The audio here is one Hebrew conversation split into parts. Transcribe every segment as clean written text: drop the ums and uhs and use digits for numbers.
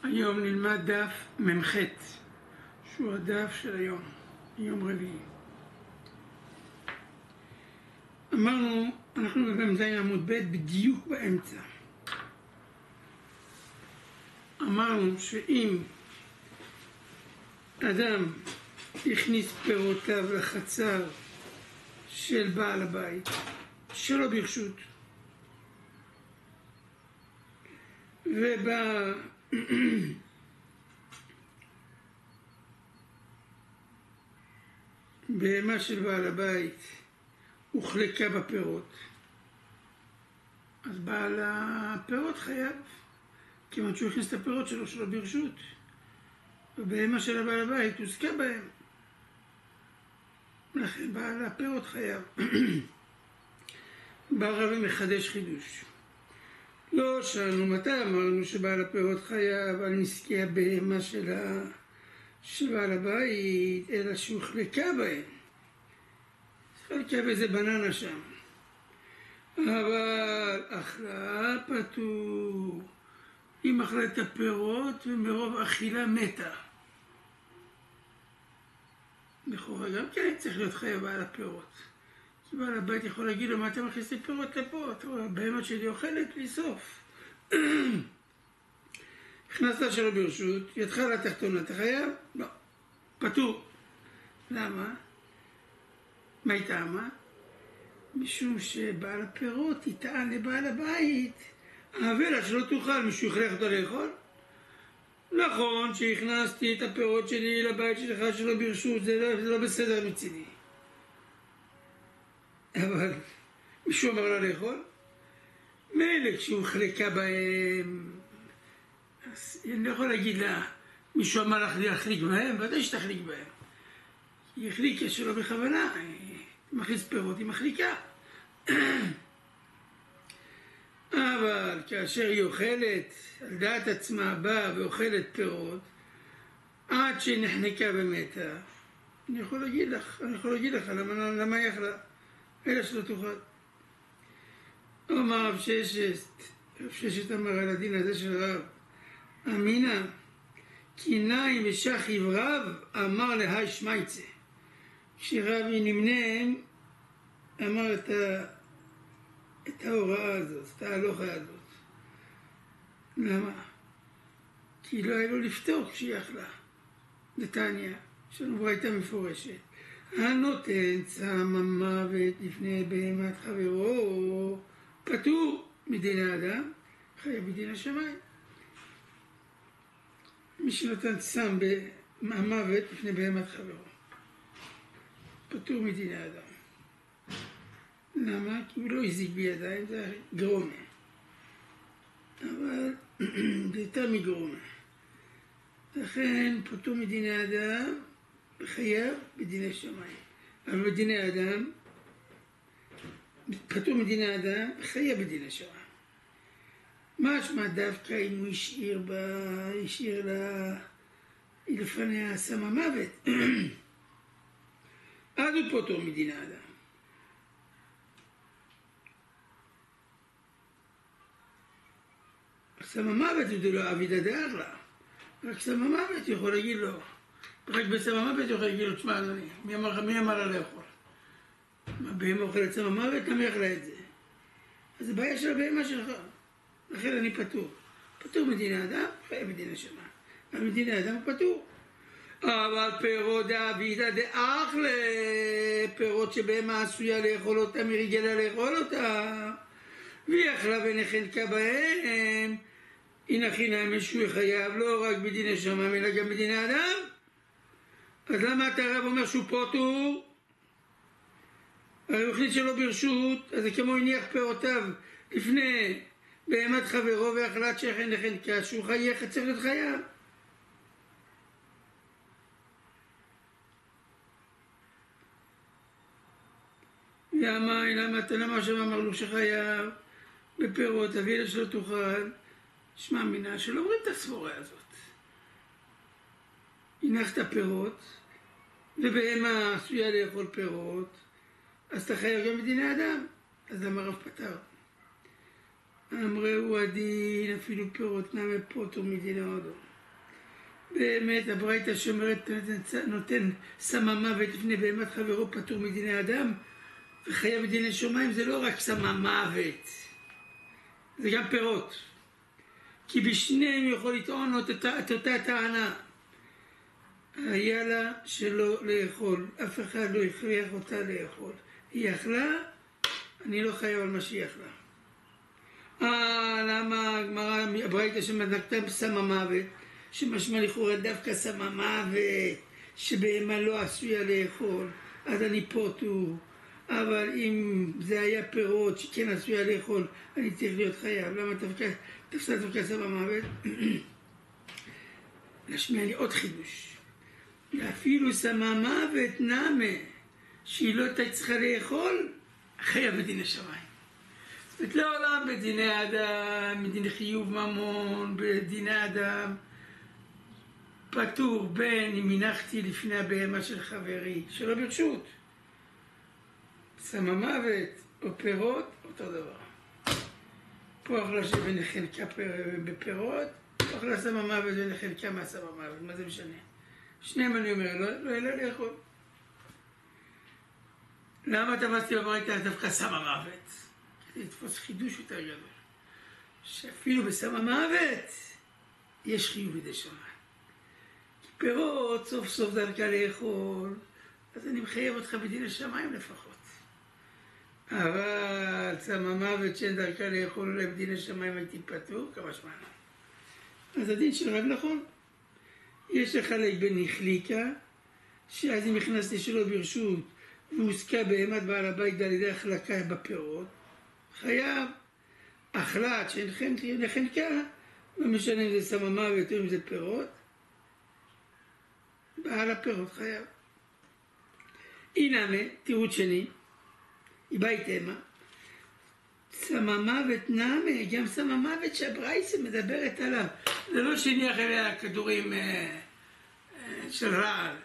היום נלמד דף מ"ח, שהוא הדף של היום, יום רביעי. אמרנו, אנחנו במ"ז עמוד ב' בדיוק באמצע. אמרנו שאם אדם הכניס פירותיו לחצר של בעל הבית, שלא ברשות, ובא בהמה של בעל הבית הוחלקה בפירות, אז בעל הפירות חייב, כיוון שהוא הכניס את הפירות שלו ברשות, ובהמה של בעל הבית הוזכה בהם, לכן בעל הפירות חייב. בא הרב ומחדש חידוש. לא שאלנו מתי אמרנו שבעל הפירות חייב על נזקי הבהמה של בעל הבית, אלא שהוחלקה בהם. חלקה באיזה בננה שם. אבל אכלה פטור. היא אכלה את הפירות ומרוב אכילה מתה. לכאורה גם כן צריך להיות חייב בעל הפירות. כי בעל הבית יכול להגיד לו, מה אתה מכניס לי פירות לפה? אתה רואה, הבהמה שלי אוכלת לסוף. הכנסת שלו ברשות, ידך לתחתונה, אתה חייב? לא. פטור. למה? מה היא טעמה? משום שבעל הפירות יטען לבעל הבית, האבלה שלא תאכל, מישהו יכריח אותו לאכול? נכון שהכנסתי את הפירות שלי לבית שלך שלא ברשות, זה לא בסדר מצידי. אבל מישהו אמר לה לאכול? מילא כשהוא חלקה בהם, אז אני לא יכול להגיד לה, מישהו אמר לך להחליק בהם? ודאי שתחליק בהם. היא החליקה שלא בכוונה, היא מכניס פירות, היא מחליקה. אבל כאשר היא אוכלת, על דעת עצמה באה ואוכלת פירות, עד שהיא נחנקה ומתה, אני יכול להגיד לך, למה היא אכלה? אלא שלא תאכל. אמר רב ששת אמר על הדין הזה של רב, אמינא, כי נאי משחיב רב, אמר להי שמייצה. כשרבי נמנם, אמר את ההוראה הזאת, את ההלוכה הזאת. למה? כי לא היה לו לפתור כשהיא אכלה. נתניה, שלנו ברייתא מפורשת. הנותן צם המוות לפני בהמת חברו, פטור מדין האדם, חייב בדין השמיים. מי שנותן צם המוות לפני בהמת חברו, פטור מדין האדם. למה? כי הוא לא הזיק בידיים, זה גרומה. אבל זה יותר מגרומה. לכן פטור מדיני האדם חייב בדיני שמיים. אבל בדיני האדם, פטור מדיני האדם חייב בדיני שמיים. משמע דווקא אם הוא השאיר לפניה שם המוות, אז הוא פטור מדיני האדם. שם המוות זה לא אבידא דארלה. רק שם המוות יכול להגיד לו, רק בשם המוות יכול להגיד לו, תשמע אדוני, מי אמר לה לאכול? מה, בהמה אוכלת שם המוות? למה יאכלה את זה? אז זה בעיה של הבהמה שלך. לכן אני פטור. פטור מדיני האדם, חייב מדיני שמיים. אבל מדיני האדם הוא פטור. אבל פירות דאבידא דאכלה, פירות שבהמה עשויה לאכול אותם, היא רגילה לאכול אותם, והיא אכלה ונחנקה בהם, הנה חינם מישהו חייב לא רק בדיני שמיים אלא גם בדיני האדם. אז למה אתה הרב אומר שהוא פטור? הרי הוא החליט שלא ברשות, אז זה כמו הניח פירותיו לפני בהמת חברו ואכלת שכן נחנקה, שהוא חייך, צריך להיות חייב. למה שם אמרנו שחייב בפירות, אבילה שלא תאכל? שמע מינה שלא אומרים את הסבורה הזאת. הנחת פירות, ובהמה עשויה לאכול פירות, אז אתה חייב גם בדיני אדם. אז למה רב פטר? אמרו הדין, אפילו פירות נמי פוטו מדינה הודו. באמת, הברייתא שאומרת, נותן סם המוות לפני בהמת חברו פטור מדיני אדם, וחייב בדיני שמיים, זה לא רק סם המוות, זה גם פירות. כי בשניהם יכול לטעון את אותה טענה. היה לה שלא לאכול, אף אחד לא הכריח אותה לאכול. היא אכלה, אני לא חייב על מה שהיא אכלה. למה הגמרא, הברייתא שמנקתה סם המוות, שמשמע לכאורה דווקא סם המוות, שבהמה לא עשויה לאכול, אז אני פוטור. אבל אם זה היה פירות שכן עשויה לאכול, אני צריך להיות חייב. למה תפסה דווקא סם המוות? להשמיע לי עוד חידוש. אפילו סם המוות נמה, שהיא לא צריכה לאכול, חייב בדיני שמיים. זאת אומרת, לעולם בדיני אדם, בדיני חיוב ממון, בדיני אדם, פטור בין אם הנחתי לפני הבהמה של חברי, שלא ברשות. סם המוות או פירות, אותו דבר. פה אכלה שבנחלקה בפירות, פה אכלה סם המוות ונחלקה מהסם המוות, מה זה משנה? שניהם אני אומר, לא אלא לאכול. למה תפסתי בברייתא דווקא סם המוות? כדי לתפוס חידוש יותר גדול. שאפילו בסם המוות יש חיוב לידי שמיים. כי פירות סוף סוף דרכה לאכול, אז אני מחייב אותך בדין השמיים לפחות. אבל סם המוות שאין דרכה לאכול אולי בדין השמיים הייתי פטור, כמה שמענו. אז הדין של רב נכון. יש לחלק בין נחליקה, שאז אם הכנסתי שלא ברשות והוסקה בהמת בעל הבית על ידי החלקה בפירות, חייב. אכלת שאין חלקה, לא משנה אם זה סם המוות או אם זה פירות, בעל הפירות חייב. הנה, תירוץ שני, היא בית המה, סם המוות נמה, גם סם המוות שהברייתא מדברת עליו, זה לא שהניח אליה כדורים של רעל,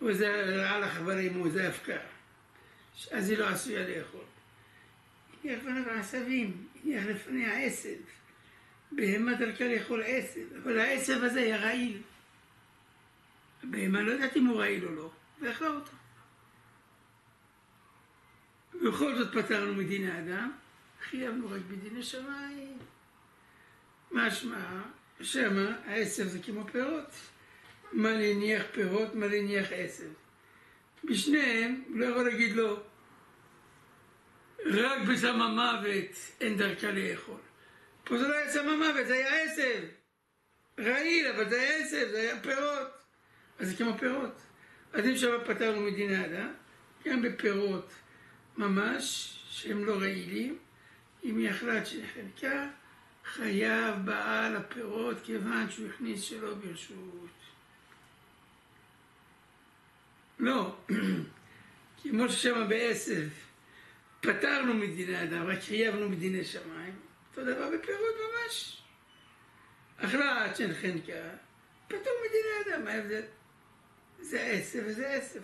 או זה רעל החברים, או זה אבקה, אז היא לא עשויה לאכול. הניח לפניו העשבים, הניח לפניה עשב, בהמה דרכה לאכול עשב, אבל העשב הזה היה רעיל. הבהמה לא יודעת אם הוא רעיל או לא, ואכלה אותו. בכל זאת פטרנו מדיני האדם, חייבנו רק בדיני שמיים. משמע, שמה העשב זה כמו פירות. מה להניח פירות, מה להניח עשב. בשניהם לא יכול להגיד לו, רק בסם המוות אין דרכה לאכול. פה זה לא היה סם המוות, זה היה עשב. רעיל, אבל זה היה עשב, זה היה פירות. אז זה כמו פירות. אז אם שמה פטרנו מדיני האדם, גם בפירות ממש, שהם לא רעילים, אם היא אכלת שנחלקה, חייב בעל הפירות כיוון שהוא הכניס שלא ברשות. לא, כמו ששמה בעשב, פטרנו מדיני אדם, רק חייבנו מדיני שמיים, אותו דבר בפירות ממש. אכלת שנחלקה, פטור מדיני אדם, מה ההבדל? זה עשב וזה עשב.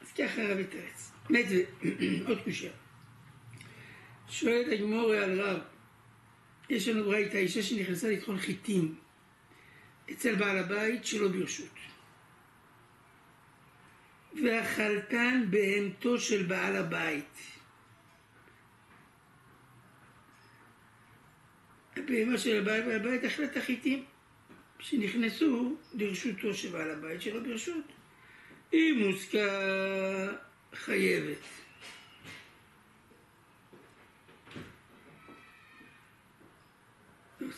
אז ככה רבי תרץ. עוד קושיה. שואלת הגמרא על רב, יש לנו ברייתא אישה שנכנסה לטחון חיטים אצל בעל הבית שלא ברשות. ואכלתן בהמתו של בעל הבית. הבהמה של בעל הבית אכלה את החיטים שנכנסו לרשותו של בעל הבית שלא ברשות. היא מוסקה חייבת.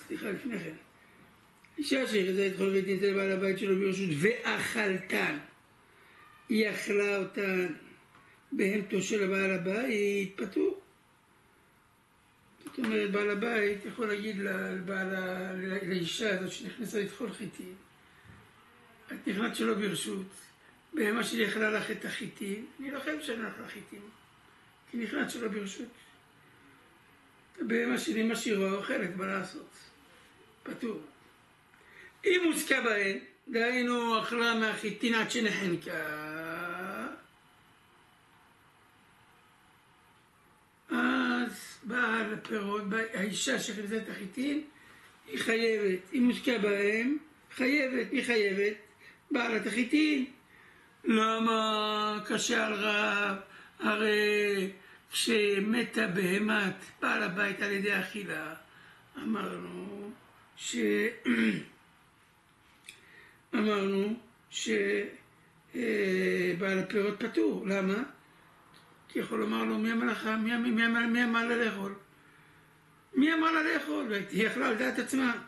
סליחה, לפני כן. אישה שהכנסה את חול חיטים אצל בעל הבית שלו ברשות ואכלתן, היא אכלה אותן בהמתו של בעל הבית, פטור. זאת אומרת, בעל הבית יכול להגיד לאישה הזאת שנכנסה לטחון חיטים, את נכנסת שלא ברשות, בהמה שלי אכלה לך את החיטים, אני לא חייב שאני לך חיטים, כי נכנסת שלא ברשות. בהמה שלי משאירה אוכלת, מה לעשות? פטור. אם הוסקה בהן, דהיינו אכלה מהחיטין עד שנחנקה, אז בעל הפירות, האישה שכנסת את החיטין, היא חייבת, היא מושקע בהם, חייבת, היא חייבת, בעלת החיטין. למה קשה על רב? הרי כשמתה בהמת בעל הבית על ידי אכילה, אמרנו שבעל הפירות פטור. למה? כי יכול לומר לו, מי המלאכה? מי אמר לה לאכול? מי אמר לה לאכול? היא יכלה על דעת עצמה.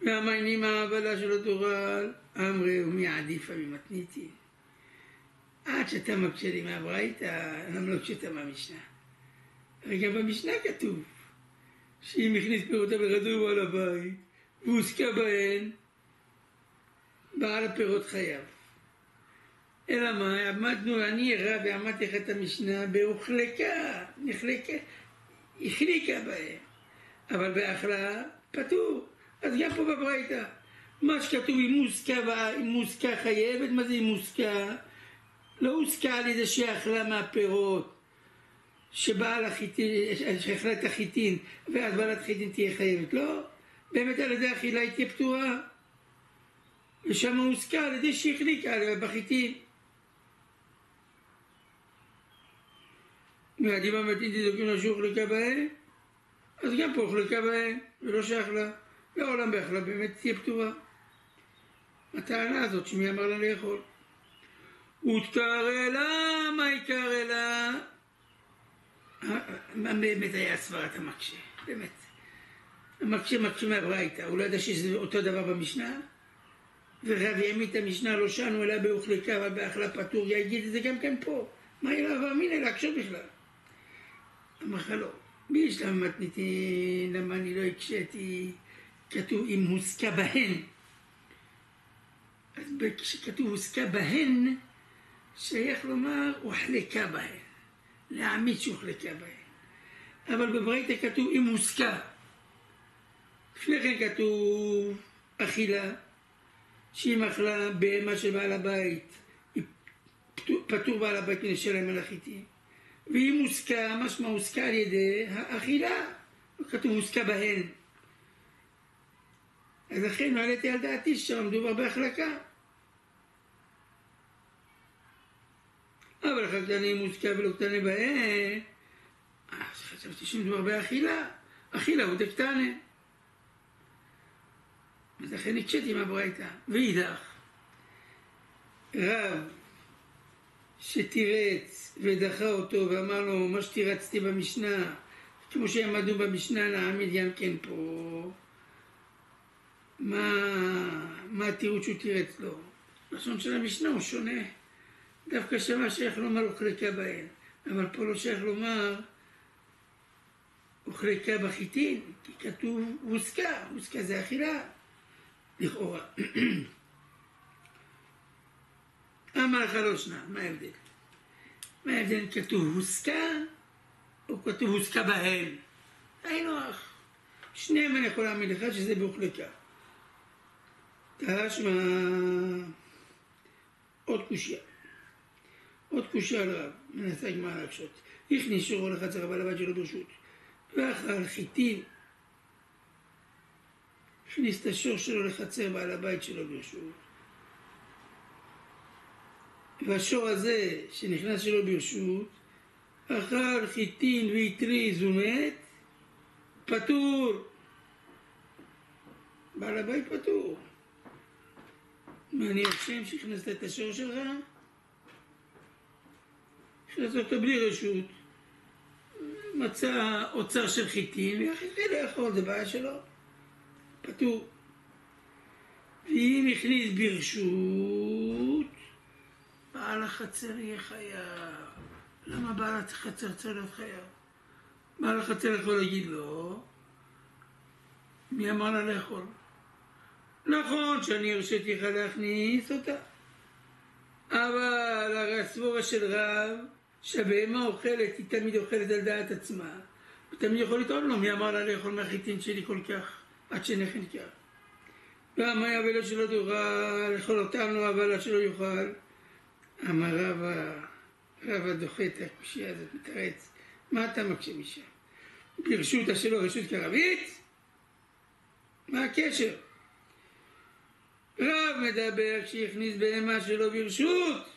והמיינים העבלה שלא תאכל, אמרי ומי עדיפה ממתניתי. עד שאתה מקשה לי מהברייתא, למרות שאתה מהמשנה. הרי גם במשנה כתוב שאם הכניס פירותיו וחזרו בעל הבית והושקע בהן, בעל הפירות חייב. אלא מה? עמדנו, אני רב ועמדתי לך את המשנה בהוחלקה, החליקה בהם, אבל באכלה פטור. אז גם פה בברייתא, מה שכתוב אם מושקע חייבת, מה זה אם מושקע? לא הושקע על ידי שאכלה מהפירות, שבעל החיטין, שאכלה את החיטין, ואז בעלת חיטין תהיה חייבת. לא, באמת על ידי אכילה היא תהיה פטורה. ושם הושקע על ידי שהחליקה בחיטין. מהדים המתין תדוקים לו שהוחלקה בהם, אז גם פה הוחלקה בהם, ולא שאכלה. לעולם באכלה באמת תהיה פטורה. הטענה הזאת שמי אמר לה לאכול. ותקר אלה, מה יקר אלה? באמת היה סברת המקשה, באמת. המקשה מהברייתא, הוא לא ידע שזה אותו דבר במשנה, ורב יעמיד את המשנה לא שנו אלא בהוחלקה אבל באכלה פטור, יגיד את זה גם כן פה. מה אלה ואמינא להקשות בכלל? אמר לך לא, מי יש לה מתניתי, למה אני לא הקשיתי? כתוב אם הושקע בהן. אז כשכתוב הושקע בהן, שייך לומר הוחלקה בהן, להעמיד שהוחלקה בהן. אבל בברייתא כתוב אם הושקע. לפני כן כתוב אכילה, שאם אכלה בהמה של בעל הבית, פטור בעל הבית מלשלם על החיטין. ואם הושקע, משמע הושקע על ידי האכילה, כתוב הושקע בהן. אז לכן מעליתי על דעתי שם מדובר בהחלקה. אבל אחר קטנה אם הושקע ולא קטנה בהן, אז חשבתי שמדובר באכילה. אכילה הוא דקטנה. אז לכן הקשיתי מהברייתא. ואידך, רב שתירץ ודחה אותו ואמר לו מה שתירצתי במשנה, כמו שעמדנו במשנה נעמיד גם כן פה, מה התירוץ שהוא תירץ לו? לשון של המשנה הוא שונה. דווקא שמה שייך לומר הוחלקה בהן, אבל פה לא שייך לומר הוחלקה בחיטין, כי כתוב הושקע, הושקע זה אכילה, לכאורה. אמר לך לא שנה, מה ההבדל? מה ההבדל? כתוב הושקע או כתוב הושקע בהן? היינו אח. שניהם אני יכול להעמיד לך שזה בהוחלקה. תשמע עוד קושיה על רב, מנסה גמרא להקשות. הכניס שורו לחצר בעל הבית שלו ברשות, ואכל חיטין, הכניס את השור שלו לחצר בעל הבית שלו ברשות. והשור הזה שנכנס שלו ברשות, אכל חיטין והתריז ומת, פטור. בעל הבית פטור. מה אני אשם שהכנסת את השור שלך? הכנסת אותו בלי רשות, מצא אוצר של חיטין, והחיטין לא יכול, זה בעיה שלו, פטור. ואם הכניס ברשות, בעל החצר יהיה חייב. למה בעל החצר צריך להיות חייב? בעל החצר יכול להגיד לו, מי אמר לה לאכול? נכון שאני הרשיתי לך להכניס אותה, אבל הרי הסבורה של רב שהבהמה אוכלת, היא תמיד אוכלת על דעת עצמה, ותמיד יכול לטעון לו מי אמר לה לאכול מהחיטין שלי כל כך עד שנחנקה. למה יבלה שלא תוכל לאכול אותם לו אבל שלא יוכל? אמר רבא דוחה את הקושיה הזאת, מתרץ, מה אתה מקשה משם? ברשות השלו רשות כרבית? מה הקשר? רב מדבר כשהכניס בהמה שלו ברשות,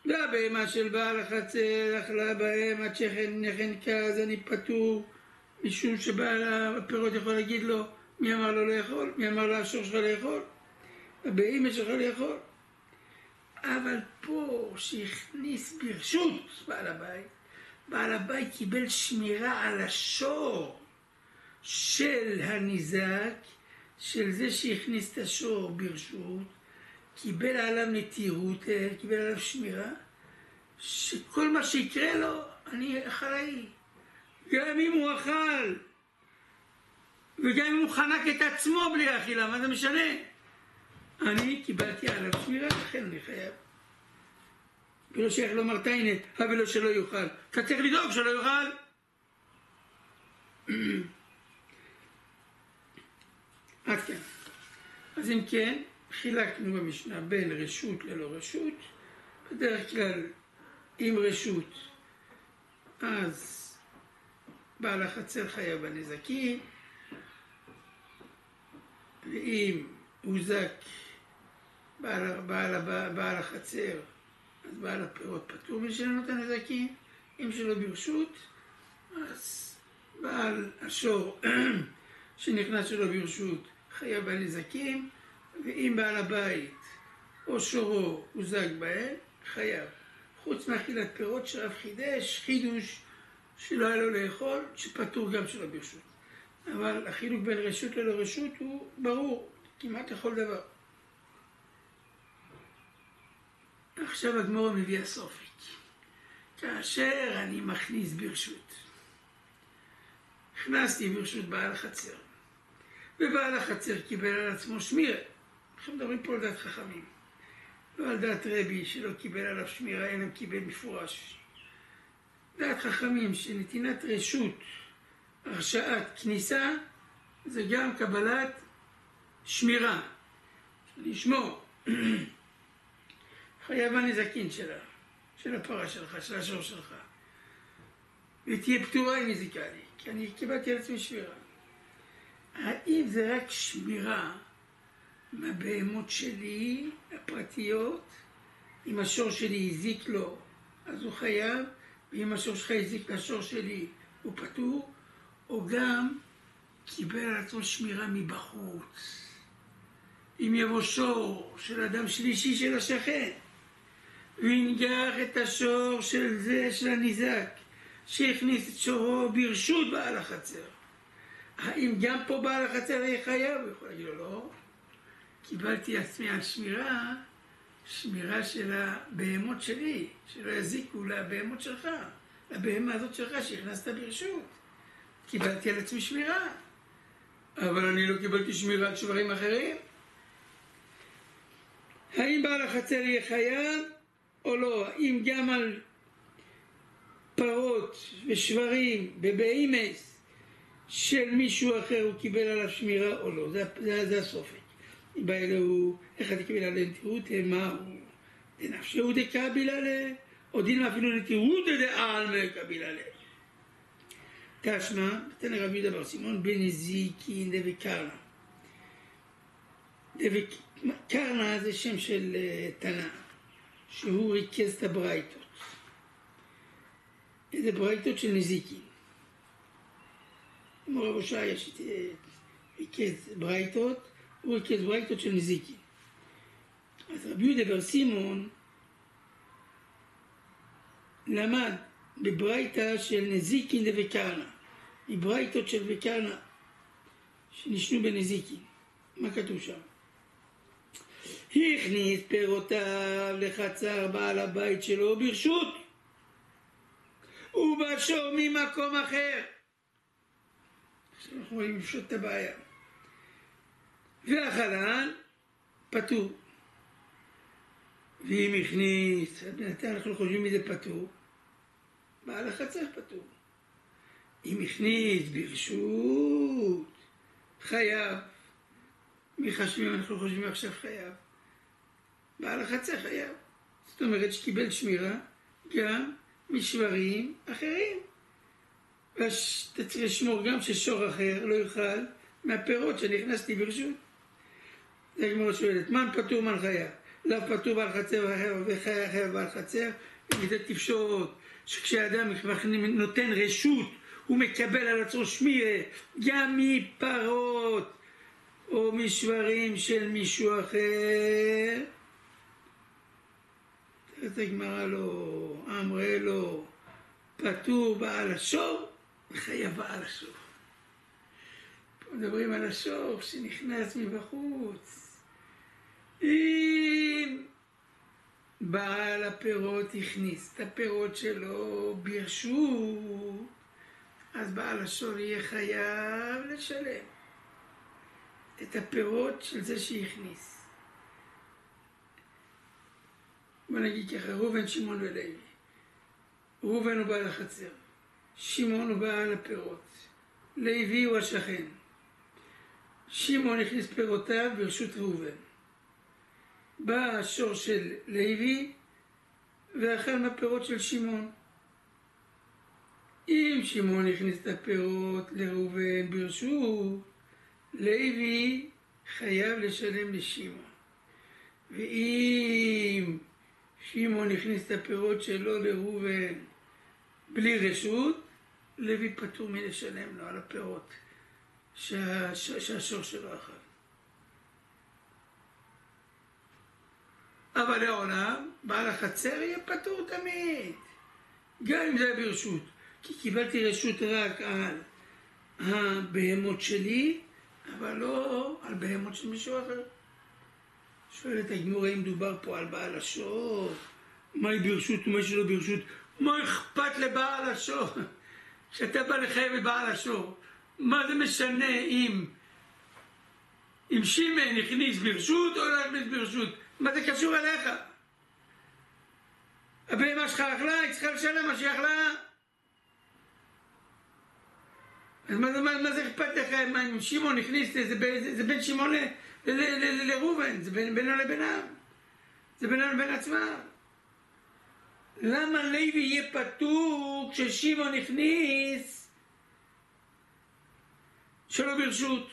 והבהמה של בעל החצר אכלה בהם עד שנחנקה, אז אני פטור, משום שבעל הפירות יכול להגיד לו מי אמר לו לאכול, מי אמר לאשור שלך לאכול, הבהמה שלך לאכול. אבל פה שהכניס ברשות בעל הבית קיבל שמירה על השור של הניזק, של זה שהכניס את השור ברשות, קיבל עליו נטירות, קיבל עליו שמירה, שכל מה שיקרה לו, אני אחראי. גם אם הוא אכל, וגם אם הוא חנק את עצמו בלי אכילה, מה זה משנה? אני קיבלתי עליו שמירה, לכן אני חייב. ולא שייך לומר תיינה, ולא שלא יאכל. אתה צריך לדאוג שלא יאכל. עד כאן. אז אם כן, חילקנו במשנה בין רשות ללא רשות. בדרך כלל, עם רשות, אז בעל החצר חייב בנזקים, ואם הוזק בעל החצר, אז בעל הפירות פטור משלם את הנזקים. אם שלא ברשות, אז בעל השור שנכנס שלא ברשות חייב בנזקים, ואם בעל הבית או שורו הוזק בהם, חייב. חוץ מאכילת פירות שרב חידוש שלא היה לו לאכול, שפטור גם שלא ברשות. אבל החילוק בין רשות ללא רשות הוא ברור, כמעט לכל דבר. עכשיו הגמרא מביאה סופית. כאשר אני מכניס ברשות, הכנסתי ברשות בעל החצר, ובעל החצר קיבל על עצמו שמירה. אנחנו מדברים פה על דעת חכמים, לא על דעת רבי שלא קיבל עליו שמירה, אלא קיבל מפורש. דעת חכמים שנתינת רשות, הרשאת כניסה, זה גם קבלת שמירה. לשמור. חייב הנזקין שלה, של הפרה שלך, של השור שלך. ותהיה פטורה אם היא זיקה לי, כי אני קיבלתי על עצמי שמירה. האם זה רק שמירה מהבהמות שלי, הפרטיות, אם השור שלי הזיק לו, אז הוא חייב, ואם השור שלך הזיק לשור שלי, הוא פטור, או גם קיבל על עצמו שמירה מבחוץ. אם יבוא שור של אדם שלישי של השכן, וינגח את השור של זה, של הניזק, שהכניס את שורו ברשות בעל החצר, האם גם פה בעל החצר יהיה חייב? הוא יכול להגיד לו, לא. קיבלתי עצמי על שמירה של הבהמות שלי, שלא יזיקו לבהמות שלך, לבהמה הזאת שלך שהכנסת ברשות. קיבלתי על עצמי שמירה, אבל אני לא קיבלתי שמירה על שברים אחרים. האם בעל החצר יהיה חייב או לא? האם גם על פרות ושברים בבהמס של מישהו אחר הוא קיבל עליו שמירה או לא? זה הסופק. אם בא אלוהו, איך אתה קיבל עליהם נטירות, מה הוא? דנפשהו דקביל עליה, או דין אפילו נטירות דעלמא קביל עליה. תשמע, תן לרב יהודה בר סימון, בנזיקין דבקרנה. קרנה זה שם של תנא, שהוא ריכז את הברייתות. איזה ברייתות של נזיקין. כמו רב הושעיה ריכז ברייתות, הוא ריכז ברייתות של נזיקין. אז רב יהודה בר סימון למד בברייתא של נזיקין דבקרנה, מברייתות של וקרנה שנשנו בנזיקין. מה כתוב שם? הכניס פירותיו לחצר בעל הבית שלו ברשות, ובשור ממקום אחר. עכשיו אנחנו רואים לפשוט את הבעיה. והחלן פטור. ואם הכניס, בינתיים אנחנו חושבים מזה פטור, בעל החצר פטור. אם הכניס ברשות, חייב. מי חשבים, אנחנו חושבים עכשיו חייב. בעל החצר חייב. זאת אומרת שקיבל שמירה גם משברים אחרים. ואתה צריך לשמור גם ששור אחר לא יאכל מהפירות שנכנסתי ברשות. זה הגמרא שואלת, מן פטור מן חיה? לאו פטור בעל חצר וחיה חיה בעל חצר. וזה תפשוט שכשאדם נותן רשות הוא מקבל על עצמו שמירה גם מפרות או משברים של מישהו אחר. תראה את הגמרא לו, אמרה לו, פטור בעל השור וחייב בעל השור. פה מדברים על השור שנכנס מבחוץ. אם בעל הפירות הכניס את הפירות שלו ברשות, אז בעל השור יהיה חייב לשלם את הפירות של זה שהכניס. בוא נגיד ככה, ראובן, שמעון ולוי. ראובן הוא בעל החצר, שמעון הוא בעל הפירות, לוי הוא השכן. שמעון הכניס פירותיו ברשות ראובן. בא השור של לוי ואכל מהפירות של שמעון. אם שמעון הכניס את הפירות לראובן ברשות, לוי חייב לשלם לשמעון. ואם שמעון הכניס את הפירות שלו לראובן בלי רשות, לוי פטור מלשלם לו על הפירות שהשור שלו אכל. אבל לעולם, בעל החצר יהיה פטור תמיד, גם אם זה ברשות. כי קיבלתי רשות רק על הבהמות שלי, אבל לא על בהמות של מישהו אחר. שואלת הגמרא, אם דובר פה על בעל השור, מהי ברשות ומה שלא ברשות? מה אכפת לבעל השור? כשאתה בא לחייב את בעל השור, מה זה משנה אם שמעון הכניס ברשות או לא הכניס ברשות? מה זה קשור אליך? הבהמה שלך אכלה, היא צריכה לשלם מה שהיא אכלה. אז מה זה אכפת לך אם שמעון הכניס? זה בין שמעון לראובן, זה בינו לבינם, זה בינו לבין עצמם. למה לוי יהיה פטור כששמעון הכניס שלא ברשות?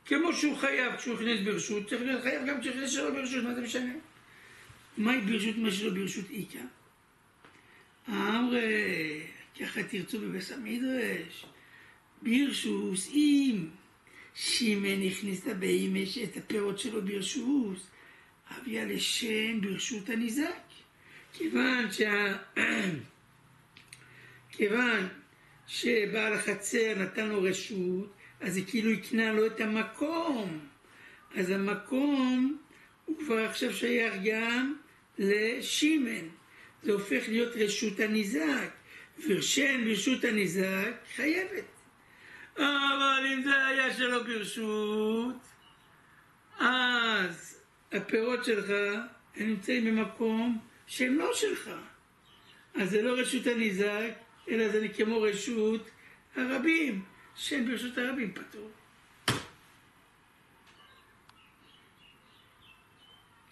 כמו שהוא חייב כשהוא הכניס ברשות, צריך להיות חייב גם כשהוא הכניס שלא ברשות. מה זה משנה? מהי ברשות מה שלא ברשות איקה? אמרי, ככה תרצו בבית המדרש, ברשות אם שמעון הכניס את הפירות שלו ברשות, הביאה לשם ברשות הניזק. כיוון שבעל החצר נתן לו רשות, אז זה כאילו יקנה לו את המקום. אז המקום הוא כבר עכשיו שייך גם לשמעון. זה הופך להיות רשות הניזק. ורשן ברשות הניזק חייבת. אבל אם זה היה שלא ברשות, אז הפירות שלך הם נמצאים במקום שהם לא שלך. אז זה לא רשות הניזק, אלא זה כמו רשות הרבים. שם ברשות הרבים פטור.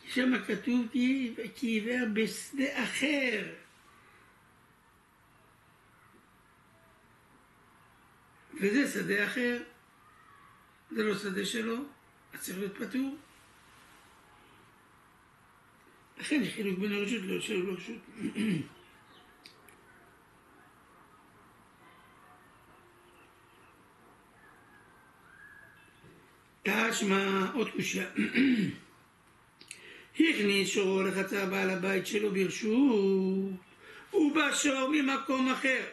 שם כתוב כי עיוור בשדה אחר. וזה שדה אחר. זה לא שדה שלו, אז צריך להיות פטור. לכן יש חילוק בין הרשות לרשות. תשמע עוד קושיה. הכניס שורו לחצר בעל הבית שלו ברשות, הוא בא שור ממקום אחר.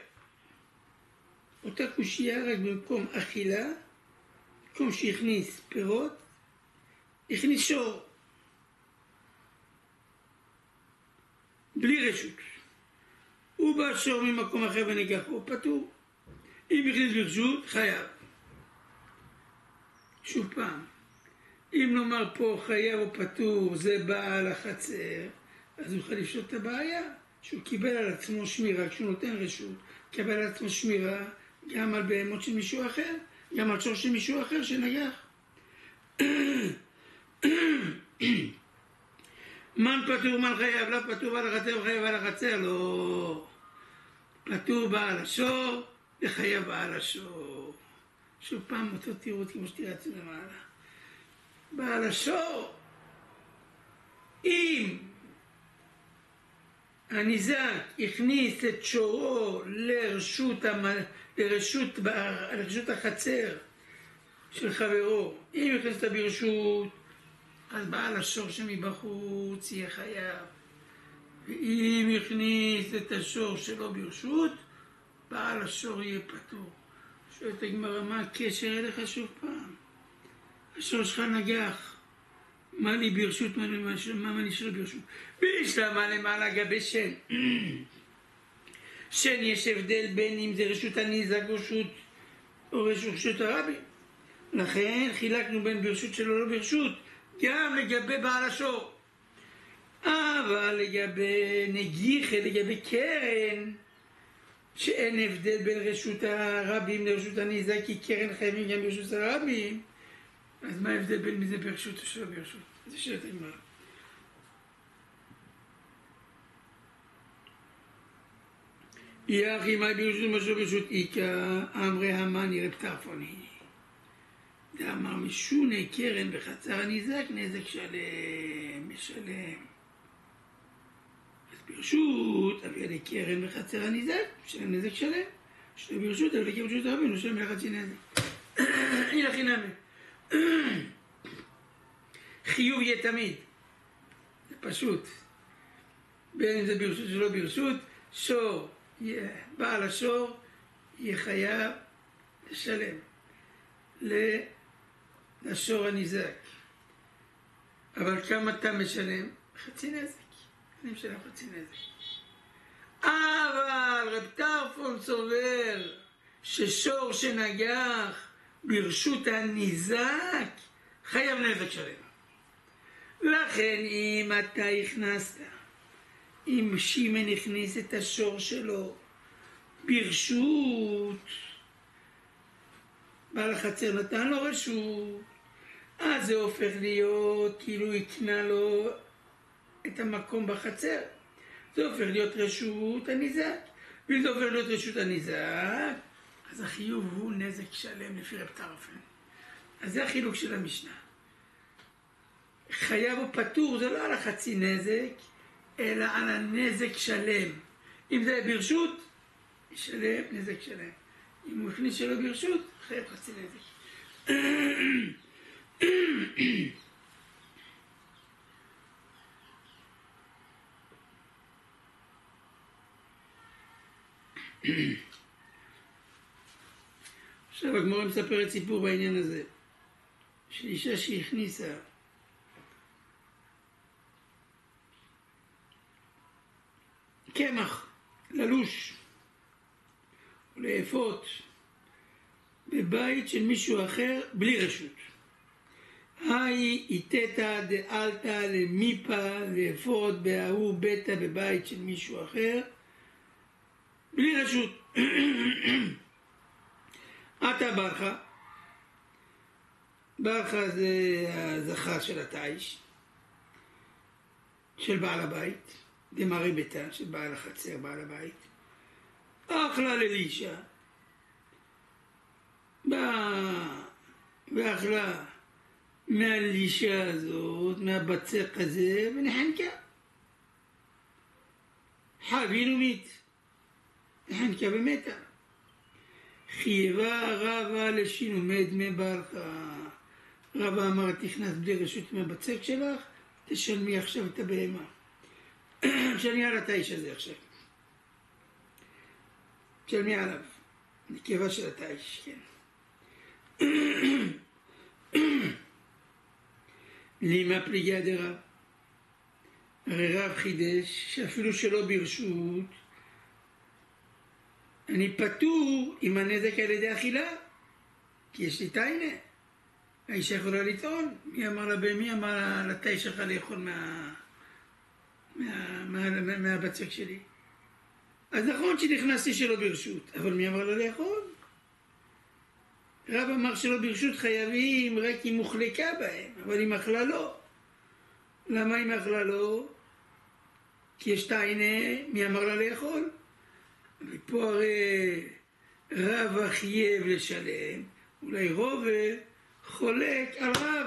אותה קושיה רק במקום אכילה, במקום שהכניס פירות, הכניס שור. בלי רשות. הוא בא שור ממקום אחר וניקח, הוא פטור. אם הכניס ברשות, חייב. שוב פעם, אם נאמר פה חייב או פטור זה בעל החצר, אז הוא יכול לפשוט את הבעיה, שהוא קיבל על עצמו שמירה, כשהוא נותן רשות, קיבל על עצמו שמירה גם על בהמות של מישהו אחר, גם על שור של מישהו אחר שנגח. מן פטור מן חייב, לא פטור על החצר וחייב על החצר, לא. פטור בעל השור וחייב בעל השור. שוב פעם אותו תירוץ כמו שתירצנו למעלה. בעל השור, אם הניזק הכניס את שורו לרשות החצר של חברו, אם הכניס אותה ברשות, אז בעל השור שמבחוץ יהיה חייב. ואם הכניס את השור שלו ברשות, בעל השור יהיה פטור. שואלת הגמרא, מה הקשר אליך שוב פעם? השור שלך נגח. מה לי ברשות, מה לי שלו ברשות? בשלמה למעלה גבי שן. שן יש הבדל בין אם זה רשות הניזק או רשות הרבי. לכן חילקנו בין ברשות שלו לא ברשות, גם לגבי בעל השור. אבל לגבי נגיחה, לגבי קרן, שאין הבדל בין רשות הרבים לרשות הניזק, כי קרן חייבים גם ברשות הרבים, אז מה ההבדל בין מזה ברשות או שלא ברשות? זה שאלת הגמרא. יחי מה ברשות משהו ברשות איקה, אמרי המאני רב טרפוני. דאמר משוני קרן בחצר הניזק, נזק שלם, משלם. אז ברשות, אביא עלי קרן בחצר הניזק, משלם נזק שלם. שלא ברשות, אביא עלי ברשות הרבים, משלם לחצי נזק. הנה חינמי. חיוב יהיה תמיד. זה פשוט. בין אם זה ברשות שלא ברשות, שור, בעל השור יהיה חייב לשלם לשור הניזק. אבל כמה אתה משלם? חצי נזק. אני משלם חצי נזק. אבל רב טרפון סובר ששור שנגח ברשות הניזק חייב נזק שלם. לכן אם אתה הכנסת, אם שמן הכניס את השור שלו ברשות, בעל החצר נתן לו רשות, אז זה הופך להיות כאילו יקנה לו את המקום בחצר. זה הופך להיות רשות הניזק. ואם זה הופך להיות רשות הניזק, אז החיוב הוא נזק שלם לפי רב טרפון. אז זה החילוק של המשנה. חייב או פטור זה לא על החצי נזק, אלא על הנזק שלם. אם זה ברשות, ישלם נזק שלם. אם הוא הכניס שלו ברשות, חייב חצי נזק. עכשיו הגמרא מספרת סיפור בעניין הזה, של אישה שהכניסה קמח ללוש או לאפות בבית של מישהו אחר בלי רשות. היי איתתא דאלתא למיפה לאפות בהוא ביתא בבית של מישהו אחר בלי רשות. אתה ברכה זה הזכר של התיש של בעל הבית, דמרי ביתה של בעל החצר, בעל הבית. אכלה ללישה, באה ואכלה מהלישה הזאת, מהבצק הזה, ונחנקה. חבינו מת, נחנקה ומתה. חייבה רבה לשינו מדמי ברכה. רבה אמר, תכנס בלי רשות מהבצק שלך, תשלמי עכשיו את הבהמה. תשלמי על התיש הזה עכשיו. תשלמי עליו. נקבה של התיש, כן. לימה פליגיה דרב. הרי רב חידש שאפילו שלא ברשות, אני פטור עם הנזק על ידי אכילה, כי יש לי תיינה. האישה יכולה לטעון. מי אמר לתיש שלך לאכול מהבצק שלי? אז נכון שנכנסתי שלא ברשות, אבל מי אמר לה לאכול? רב אמר שלא ברשות חייבים רק אם מוחלקה בהם, אבל אם אכלה לא. למה אם אכלה לא? כי יש תיינה, מי אמר לה לאכול? ופה הרי רב חייב לשלם, אולי רובה חולק על רב.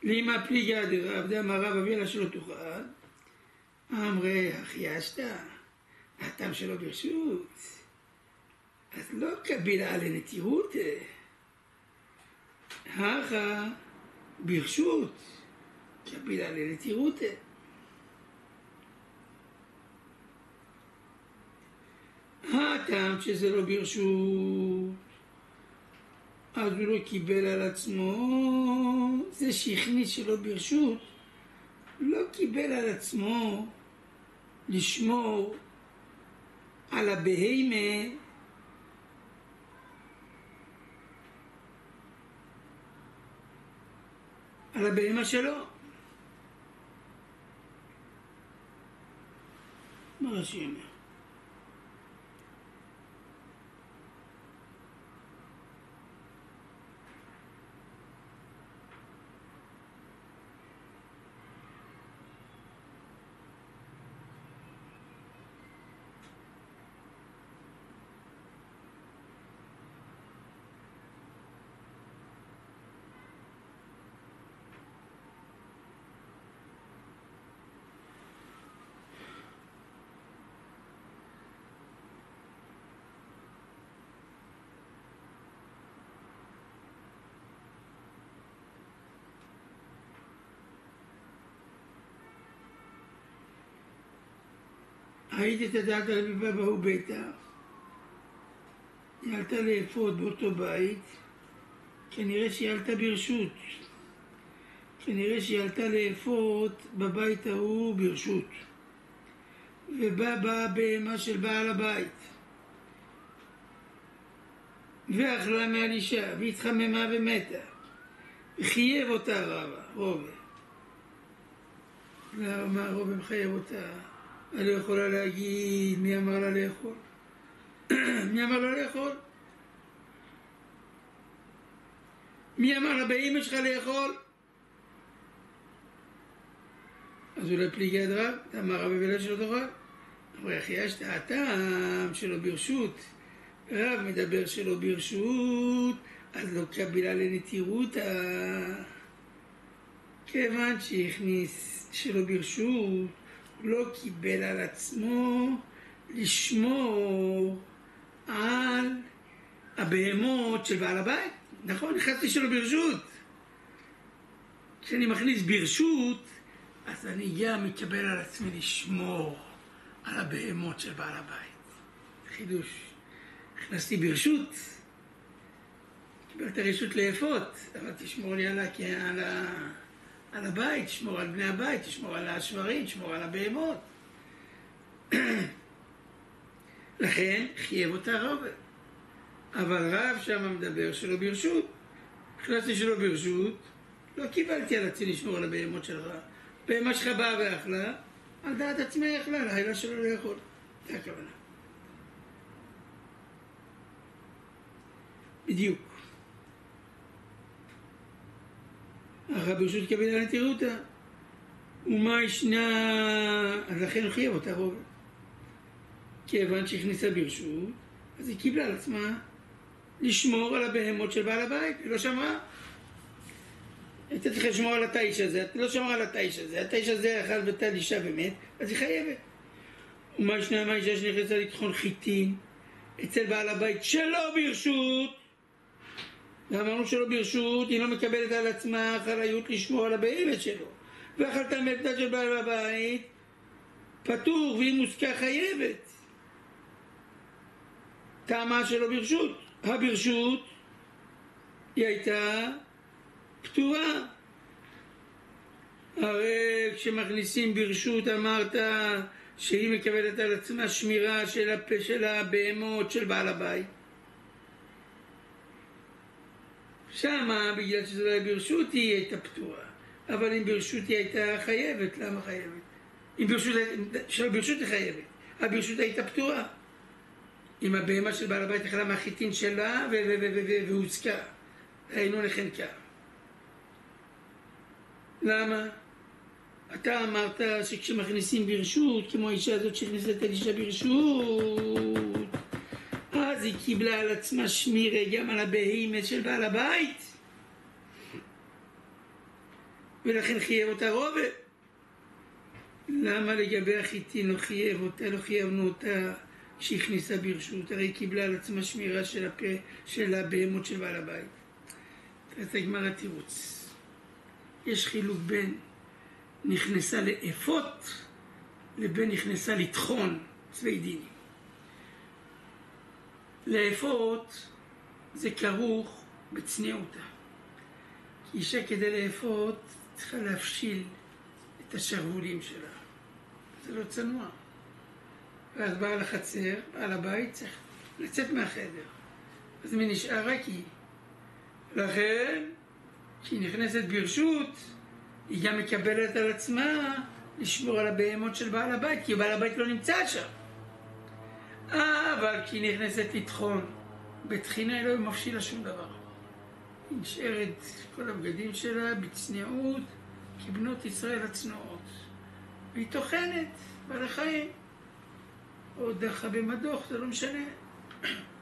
לימה פליגה דרב, דאמר רב אבילה שלא תוכל, אמרי החיישת, הטעם שלו ברשות, אז לא קבילה לנטירות, הכה ברשות, קבילה לנטירות. הטעם שזה לא ברשות, אז הוא לא קיבל על עצמו, זה שהכניס שלא ברשות, לא קיבל על עצמו לשמור על הבהמה, על הבהמה שלו. מה רש"י אומר? ראית את הדעת על רבי בבא הוא ביתה, היא עלתה לאפות באותו בית, כנראה שהיא עלתה ברשות, כנראה שהיא עלתה לאפות בבית ההוא ברשות, ובאה בהמה של בעל הבית, ואכלה מעל אישה, והתחממה ומתה, וחייב אותה רובה. למה רובה מחייב אותה? אני לא יכולה להגיד מי אמר לה לאכול. מי אמר לה לאכול? מי אמר לה באמא שלך לאכול? אז אולי פליגי הדרב, אמר רב אבילה שלא תאכל. אמר החיישת, הטעם שלו ברשות, רב מדבר שלו ברשות, אז לא קבילה לנטירותה. כיוון שהכניס שלו ברשות, לא קיבל על עצמו לשמור על הבהמות של בעל הבית. נכון, נכנסתי שלו ברשות. כשאני מכניס ברשות, אז אני גם מקבל על עצמי לשמור על הבהמות של בעל הבית. חידוש. נכנסתי ברשות, קיבלת רשות לאפות, אבל תשמור לי על הבית, תשמור על בני הבית, תשמור על השברים, תשמור על הבהמות. לכן חייב אותה רובה. אבל רב שם מדבר שלא ברשות. הכנסתי שלא ברשות, לא קיבלתי על עצמי לשמור על הבהמות שלך. בהמה שלך באה ואכלה, על דעת עצמי אכלה, לילה שלו לא יכול. זה הכוונה. בדיוק. אחר ברשות קבילה לנטירותה. ומה ישנה... אז לכן הוא חייב אותה רובה. כיוון שהכניסה ברשות, אז היא קיבלה על עצמה לשמור על הבהמות של בעל הבית, היא לא שמרה. הייתה צריכה לשמור על התיש הזה, את לא שמרה על התיש הזה, התיש הזה אכל ותל אישה ומת, אז היא חייבת. ומה ישנה מה אישה שנכנסה לטחון חיטים אצל בעל הבית שלא ברשות, ואמרנו שלא ברשות, היא לא מקבלת על עצמה אחריות לשמור על הבהמת שלו, ואכלתה מבטה של בעל הבית פטור, והיא מוסקה חייבת. טעמה שלא ברשות, הברשות היא הייתה פטורה. הרי כשמכניסים ברשות אמרת שהיא מקבלת על עצמה שמירה של הפה של הבהמות של בעל הבית. שמה בגלל שזה לא היה ברשות היא הייתה פטורה, אבל אם ברשות היא הייתה חייבת. למה חייבת? אם ברשות היא חייבת, הברשות הייתה פטורה. אם הבהמה של בעל הבית אכלה מהחיטין שלה והוצקה, היינו לחנקה. למה? אתה אמרת שכשמכניסים ברשות, כמו האישה הזאת שהכניסה את האישה ברשות, אז היא קיבלה על עצמה שמירה גם על הבהימת של בעל הבית, ולכן חייב אותה רובה. למה לגבי החיטין לא חייב אותה, לא חייבנו אותה כשהכניסה ברשות? הרי היא קיבלה על עצמה שמירה של הבהמות של בעל הבית. אז הגמרא תירוץ. יש חילוק בין נכנסה לאפות לבין נכנסה לטחון, צווי דינים. לאפות זה כרוך בצניעותה. כי אישה כדי לאפות צריכה להפשיל את השרוולים שלה. זה לא צנוע. ואז בעל החצר, בעל הבית, צריך לצאת מהחדר. אז מי נשאר רק היא. לכן, כשהיא נכנסת ברשות, היא גם מקבלת על עצמה לשמור על הבהמות של בעל הבית, כי בעל הבית לא נמצא שם. אבל כשהיא נכנסת לטחון, בתחינה היא לא מפשילה שום דבר. היא נשארת כל הבגדים שלה בצניעות, כבנות ישראל הצנועות. והיא טוחנת בעל החיים. או דחה במדוך, זה לא משנה.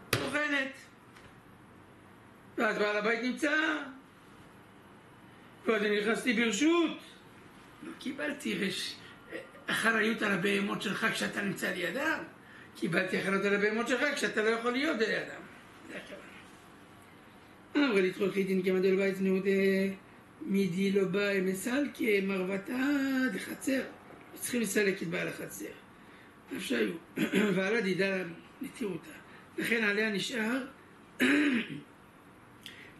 טוחנת. ואז בעל הבית נמצא. ואז אני נכנסתי ברשות. לא קיבלתי אחריות על הבהמות שלך כשאתה נמצא לידם. קיבלתי אחריות על הבהמות שלך כשאתה לא יכול להיות לידם. זה הכוונה. אמרה לתחול חיטין כמדל בית צניעות מידי לא בא מסל כמרבתה דחצר. צריכים לסלק את בעל החצר. אפשרו. ועלה דידה נטירותה. לכן עליה נשאר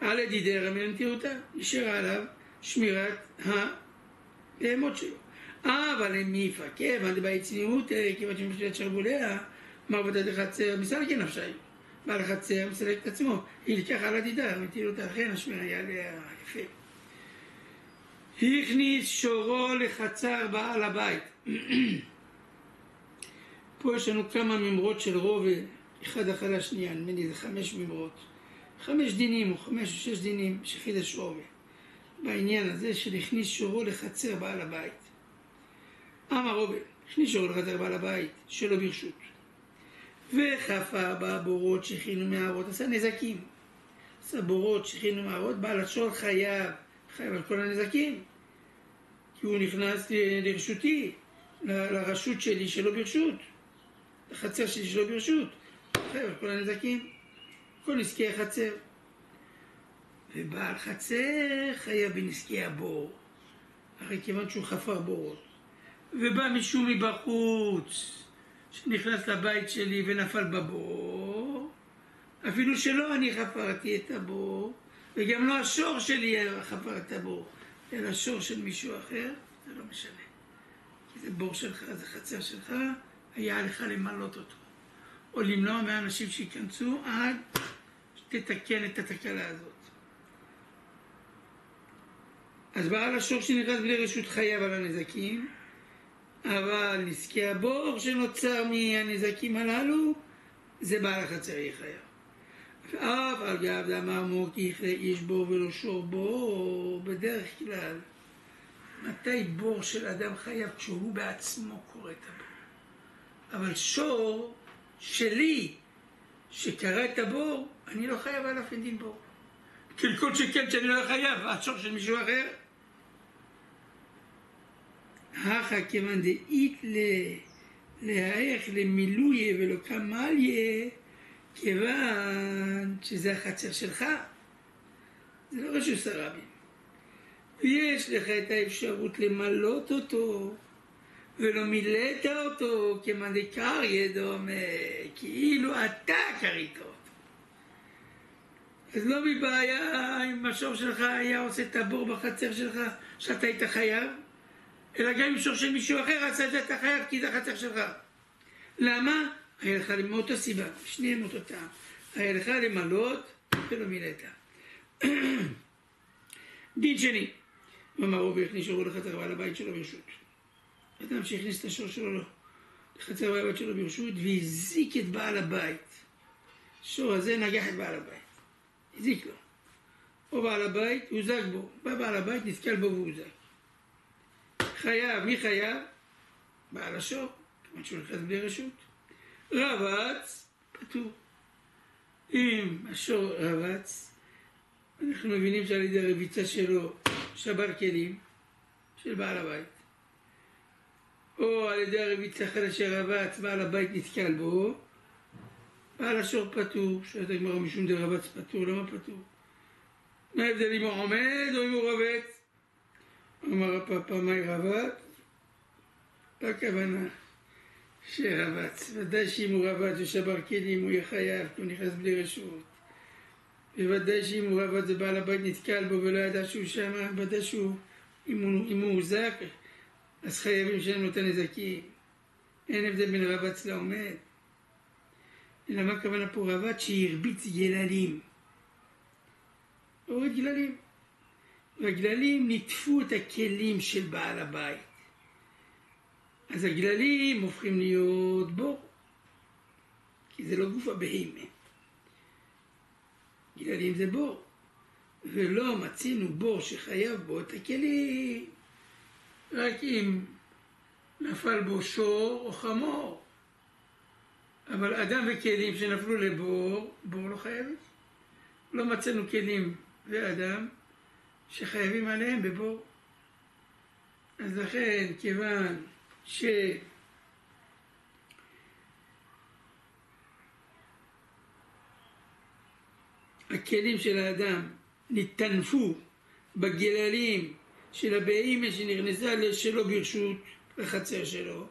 עלה דידה רמי נטירותה. נשאר עליו שמירת הבהמות שלו. אבל אם יפקה, ועד בית צניעות, כיוון שמשלט שרבוליה, מרבתה דחצר, מסלק נפשי. בעל החצר מסלק את עצמו. היא לקח עלה דידה, נטירותה. לכן השמירה היה עליה יפה. הכניס שורו לחצר בעל הבית. פה יש לנו כמה ממרות של רובה, אחד אחרי השנייה, נדמה לי זה 5 ממרות. 5 דינים או 5 או 6 דינים שחידש רובה. בעניין הזה של הכניס שורו לחצר בעל הבית. אמר רובה, הכניס שורו לחצר בעל הבית, שלא ברשות. וחפר בבורות שהכינו מהערות, עשה נזקים. עשה בורות שהכינו מהערות, בעל השור חייב על כל הנזקים. כי הוא נכנס לרשותי, לרשות שלי שלא ברשות. לחצר שלי שלא ברשות. חייב על כל הנזקים. כל נזקי החצר. ובעל חצר חייב בנזקי הבור. הרי כיוון שהוא חפר בורות. ובא מישהו מבחוץ, שנכנס לבית שלי ונפל בבור, אפילו שלא אני חפרתי את הבור, וגם לא השור שלי חפר את הבור, אלא השור של מישהו אחר, זה לא משנה. כי זה בור שלך, זה חצר שלך, היה עליך למלות אותו. או למנוע מהאנשים שיכנסו עד שתתקן את התקלה הזאת. אז בעל השור שנכנס בלי רשות חייב על הנזקים, אבל נזקי הבור שנוצר מהנזקים הללו, זה בעל החצר יהיה חייב. אבל גם דאמר מוקי איש בור ולא שור בור, בדרך כלל, מתי בור של אדם חייב? כשהוא בעצמו קורא את הבור. אבל שור שלי, שקרא את הבור, אני לא חייב עליו אין דין בור. כל שכן שאני לא חייב, השור של מישהו אחר. הכא כיוון דאית להאך למילויה ולא כמליה, כיוון שזה החצר שלך, זה לא רשות הרבים. ויש לך את האפשרות למלות אותו, ולא מילאת אותו, כמאן דקריא דומה, כאילו אתה קראת אותו. אז לא מבעיה אם השור שלך היה עושה את הבור בחצר שלך, שאתה היית חייב, אלא גם אם שור של מישהו אחר עשה את זה אתה חייב, כי זה החצר שלך. למה? היה לך מאותה סיבה, שניהם אותו טעם. היה לך למלות ולא מילאת. דין שני, אמר רובה הכניס שורו לחצר בעל הבית שלו ברשות. אדם שהכניס את השור שלו לחצר בעל הבית שלו ברשות והזיק את בעל הבית. השור הזה נגח את בעל הבית. הזיק לו. או בעל הבית הוזק בו. בא בעל הבית, נתקל בו והוזק. חייב, מי חייב? בעל השור, כיוון שהוא נכנס בלי רשות. רבץ, פטור. אם השור רבץ, אנחנו מבינים שעל ידי הרביצה שלו שבר כלים של בעל הבית. או על ידי הרביצה אחרי שרבץ, בעל הבית נתקל בו, בעל השור פטור. שואלת הגמרא משום דרבץ פטור, למה פטור? מה ההבדל אם הוא עומד או אם הוא רבץ? אמר הפאפא, מהי רבץ? הכוונה שרבץ. ודאי שאם הוא רבץ ושבר כלים הוא יהיה חייב, כי הוא נכנס בלי רשות. בוודאי שאם הוא רבץ ובעל הבית נתקל בו ולא ידע שהוא שם, בוודאי שהוא, אם הוא הוזק, אז חייבים לשלם לו את הנזקים. אין הבדל בין רבץ לעומד. אלא מה הכוונה פה? רבץ שהרביץ גללים. הוריד גללים. והגללים ניטפו את הכלים של בעל הבית. אז הגללים הופכים להיות בור. כי זה לא גוף הבהמה. גללים זה בור. ולא מצינו בור שחייב בו את הכלים. רק אם נפל בו שור או חמור. אבל אדם וכלים שנפלו לבור, בור לא חייבים. לא מצאנו כלים ואדם שחייבים עליהם בבור. אז לכן, כיוון הכלים של האדם נתנפו בגללים של הבהמה שנכנסה שלו ברשות לחצר שלו,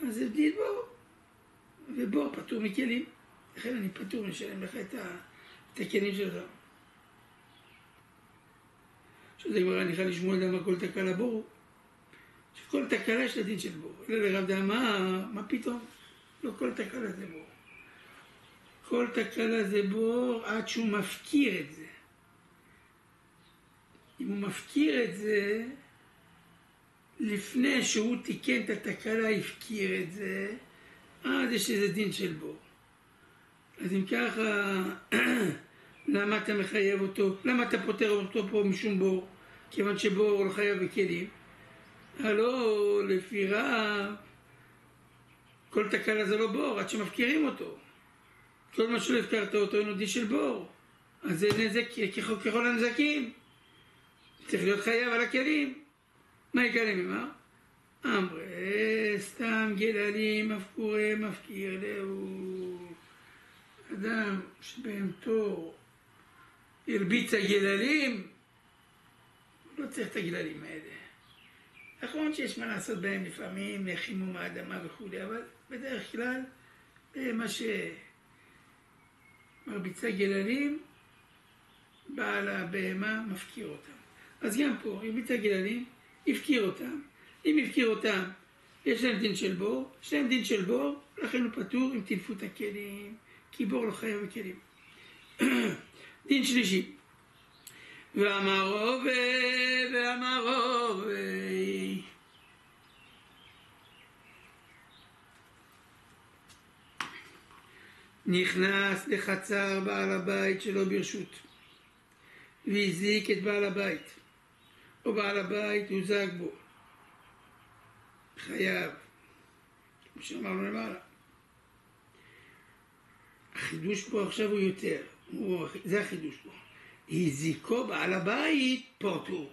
אז זה בדיד בור, ובור פטור מכלים. לכן אני פטור משלם לך את הכלים שלך. שזה גמרא ניחא לשמוע למה כל תקלה בור. שכל תקלה יש לדין של בור. אלא לרב דעה, מה פתאום? לא כל תקלה זה בור. כל תקלה זה בור עד שהוא מפקיר את זה. אם הוא מפקיר את זה, לפני שהוא תיקן את התקלה, הפקיר את זה, אז יש איזה דין של בור. אז אם ככה, למה אתה מחייב אותו? למה אתה פותר אותו פה משום בור? כיוון שבור לא חייב בכלים. הלא, לפי רב, כל תקלה זה לא בור, עד שמפקירים אותו. כל מה שלא הפקרת אותו אין עוד דין של בור. אז זה נזק ככל הנזקים. צריך להיות חייב על הכלים. מה יקלים אמר? אמרה, סתם גללים מפקורי מפקיר לאו. אדם שבהמתו הרביץ הגללים, לא צריך את הגללים האלה. נכון שיש מה לעשות בהם לפעמים, חימום האדמה וכו', אבל בדרך כלל מה שמרביצה גללים, בעל הבהמה מפקיר אותם. אז גם פה, הרביצה גללים, הפקיר אותם. אם הפקיר אותם, יש להם דין של בור, יש להם דין של בור, לכן הוא פטור אם תלפו את הכלים, כי בור לא חייב בכלים. דין שלישי. ואמרו נכנס לחצר בעל הבית שלו ברשות והזיק את בעל הבית, או בעל הבית הוזק בו, חייב, כמו שאמרנו למעלה. החידוש פה עכשיו הוא יותר, זה החידוש פה. הזיקו בעל הבית פטור.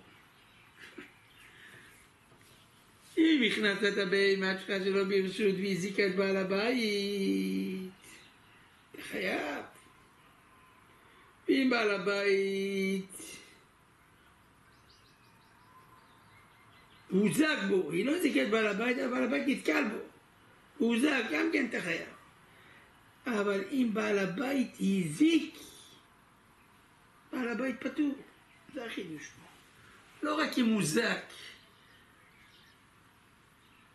אם הכנסת את הבהמה שלך שלו ברשות והזיקה את בעל הבית, אתה חייב. ואם בעל הבית הוזק בו, היא לא הזיקה את בעל הבית, אבל בעל הבית נתקל בו, הוא הוזק, גם כן אתה חייב. אבל אם בעל הבית הזיק, בעל הבית פטור. זה החידוש פה. לא רק אם הוזק,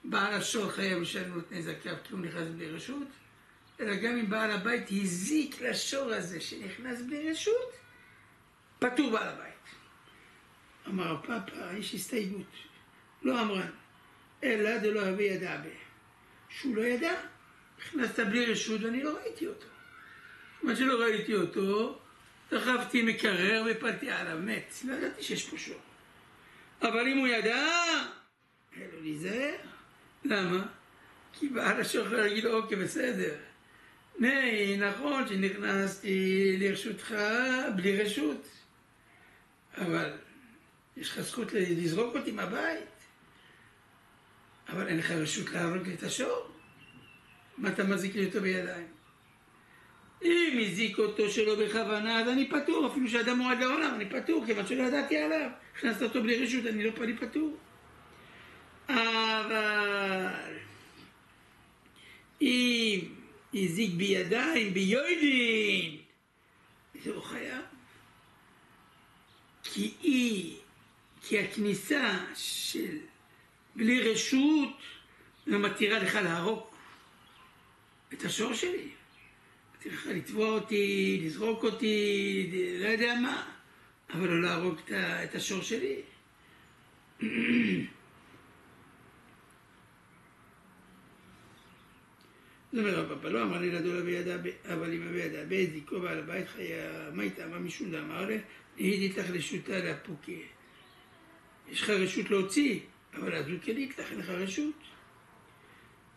בעל השור חייב לשלם את נזקיו כי הוא נכנס בלי רשות, אלא גם אם בעל הבית הזיק לשור הזה שנכנס בלי רשות, פטור בעל הבית. אמר הפאפא, יש הסתייגות, לא אמרן, אלא דלא הווה ידע בה. שהוא לא ידע, נכנסת בלי רשות ואני לא ראיתי אותו. מה שלא ראיתי אותו, דחפתי מקרר ופלתי עליו, מת. לא ידעתי שיש פה שור. אבל אם הוא ידע, היה לו להיזהר. למה? כי בעל השוחר יגיד לו, אוקיי, בסדר. נכון שנכנסתי לרשותך בלי רשות, אבל יש לך זכות לזרוק אותי מהבית, אבל אין לך רשות להרוג את השור. מה אתה מזיק לי אותו בידיים? אם הזיק אותו שלא בכוונה, אז אני פטור, אפילו שאדם מועד לעולם, אני פטור, כיוון שלא ידעתי עליו. הכנסת אותו בלי רשות, אני פטור. אבל אם הזיק בידיים, ביודין, זה לא חייב. כי הכניסה של בלי רשות לא מתירה לך להרוג את השור שלי. מתירה לך לתבוע אותי, לזרוק אותי, לא יודע מה, אבל לא להרוג את השור שלי. זאת אומרת, הפאפה לא אמר לי לדולה בידה, אבל אם בידה בהזיקו בעל הבית חיה, מה איתה, מה משום דה אמר לה, נהידית לך לשותה להפוקה. יש לך רשות להוציא, אבל אז הוא כלית לך, אין לך רשות.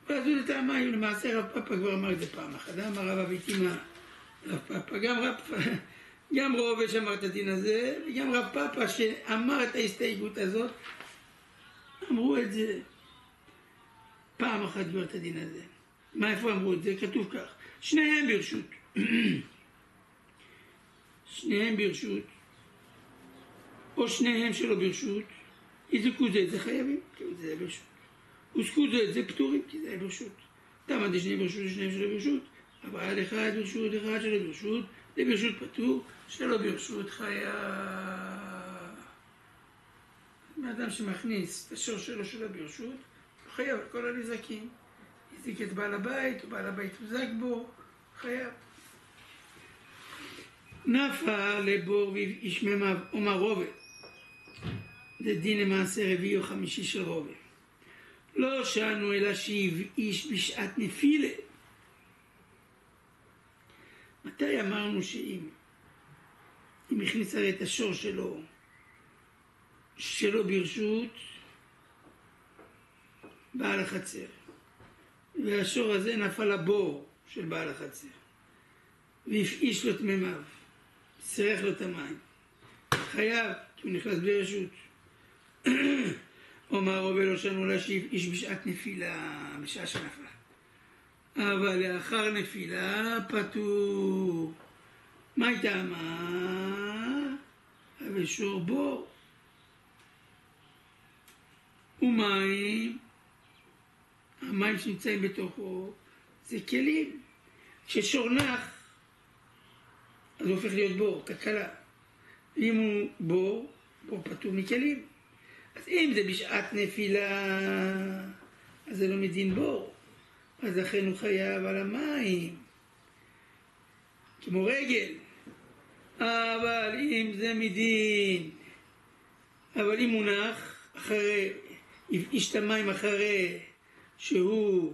ואז הוא לטעמה, למעשה רב פאפה כבר אמר את זה פעם אחת, אמר רב אביתימה, רב פאפה, גם רובש אמר את הדין הזה, וגם רב פאפה שאמר את ההסתייגות הזאת, אמרו את זה פעם אחת כבר את הדין הזה. מה, איפה אמרו את זה? כתוב כך, שניהם ברשות. שניהם ברשות, או שניהם שלא ברשות, יזכו זה חייבים, כי זה ברשות. הוזכו זה פטורים, כי זה ברשות. תמה דשניהם ברשות ושניהם שלא ברשות, אבל על אחד ברשות, אחד שלא ברשות, זה ברשות פטור, שלא ברשות חייב. האדם שמכניס את השור שלא ברשות, חייב על כל הנזקים. הזיק את בעל הבית, או בעל הבית הוזק בו, חייב. נפל לבור ואיש מימיו, אומר רובה. זה דין למעשה רביעי או חמישי של רובה. לא שענו אלא שהבאיש בשעת נפילה. מתי אמרנו שאם הכניס הרי את השור שלו ברשות, בעל החצר. והשור הזה נפל לבור של בעל החצר. והפעיש לו את מימיו. סירח לו את המים. חייב, כי הוא נכנס בלי רשות. אומר רובה לא שענו לה שהפעיש בשעת נפילה, בשעה שנפלה. אבל לאחר נפילה פטור. מה הייתה מה? אבל שור בור. ומים, המים שנמצאים בתוכו, זה כלים. כששור נח, אז הוא הופך להיות בור, תקלה. אם הוא בור פטור מכלים. אז אם זה בשעת נפילה, אז זה לא מדין בור. אז לכן הוא חייב על המים, כמו רגל. אבל אם זה מדין, אבל אם הוא נח, הפעיש את המים אחרי שהוא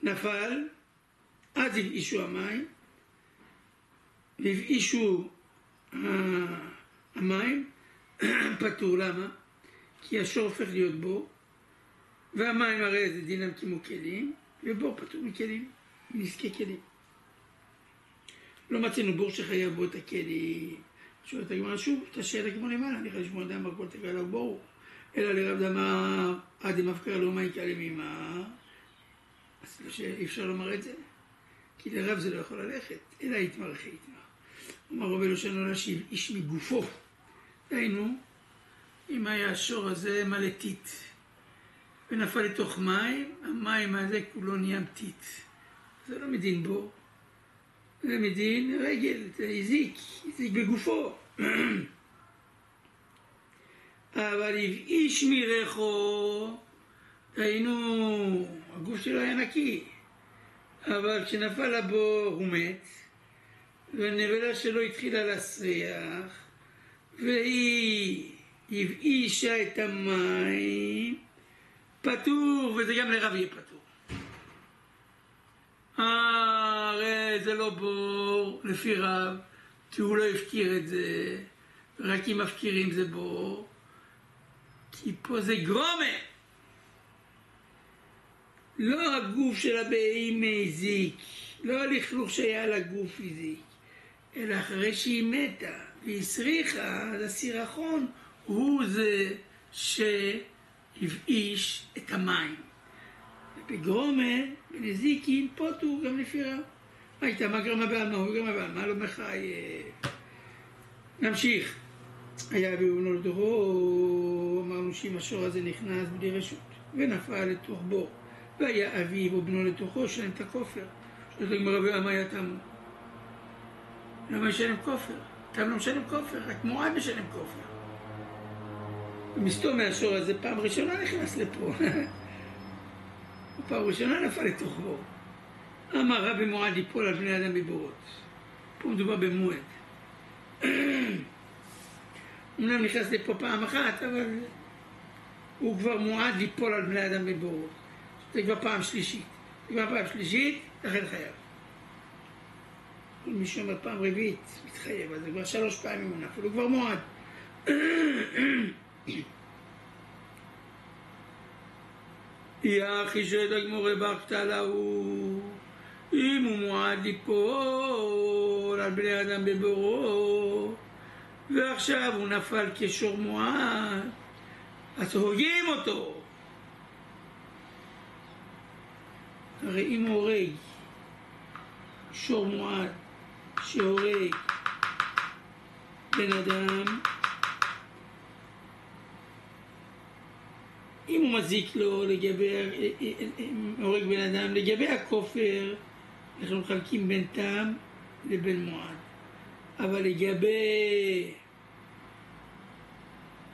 נפל, אז הפעישו המים, והפעישו המים, פטור. למה? כי השור הופך להיות בור, והמים הרי זה דינם כמו כלים, ובור פטור מכלים, מנזקי כלים. לא מצאנו בור שחייב בו את הכלים. שואלת הגמרא שוב, את השאלה כמו למעלה, אני חושב לשמוע אדם הכל תקל לו בור, אלא לרב דמר, עד אם אבקר לא מה יקל למימה, אז אי אפשר לומר את זה, כי לרב זה לא יכול ללכת, אלא יתמרחי יתמר. אומר רבי לא שאנו להשיב איש מגופו. דהיינו, אם היה השור הזה מלא טיט, ונפל לתוך מים, המים הזה כולו נהיה טיט. זה לא מדין בור, זה מדין רגל, זה הזיק בגופו. אבל איש מירחו, דהיינו, הגוף שלו היה נקי, אבל כשנפל לבור הוא מת, והנבלה שלו התחילה להסריח, והיא הבאישה את המים, פטור, וזה גם לרב יהיה פטור. הרי זה לא בור לפי רב, כי הוא לא הפקיר את זה, רק אם מפקירים זה בור, כי פה זה גרומה. לא הגוף של הבהמה הזיק, לא הלכלוך שהיה על הגוף הזיק, אלא אחרי שהיא מתה והיא הסריחה, אז הסירחון הוא זה שהבאיש את המים. בגרומה, בנזיקין, פוטו גם לפי רב. מה איתה? מה גרמה בעלמה? הוא גרמה בעלמה, לא מחייב. נמשיך. היה אביו ובנו לתוכו, אמרנו שאם השור הזה נכנס בלי רשות ונפל לתוך בור, והיה אביו ובנו לתוכו, שלם את הכופר. שואלת הגמרא בעלמה היה תמו. למה ישלם כופר? תם לא משלם כופר, רק מועד משלם כופר. ומסתום מהשור הזה פעם ראשונה נכנס לפה. פעם ראשונה נפל לתוך בור. אמר רבי מועד ייפול על בני אדם בבורות. פה מדובר במועד. אמנם נכנס לפה פעם אחת, אבל הוא כבר מועד ליפול על בני אדם בבורות. זה כבר פעם שלישית. לכן חייב. מי שאומר פעם רביעית מתחייב, אז זה כבר 3 פעמים הוא נפל, הוא כבר מועד. יחי שואלת הגמרא בקטלה הוא, אם הוא מועד ליפול על בני אדם בבורו ועכשיו הוא נפל כשור מועד, אז הורגים אותו. הרי אם הורג שור מועד שהורג בן אדם, אם הוא מזיק לו לגבי, הורג בן אדם, לגבי הכופר אנחנו מחלקים בין תם לבין מועד. אבל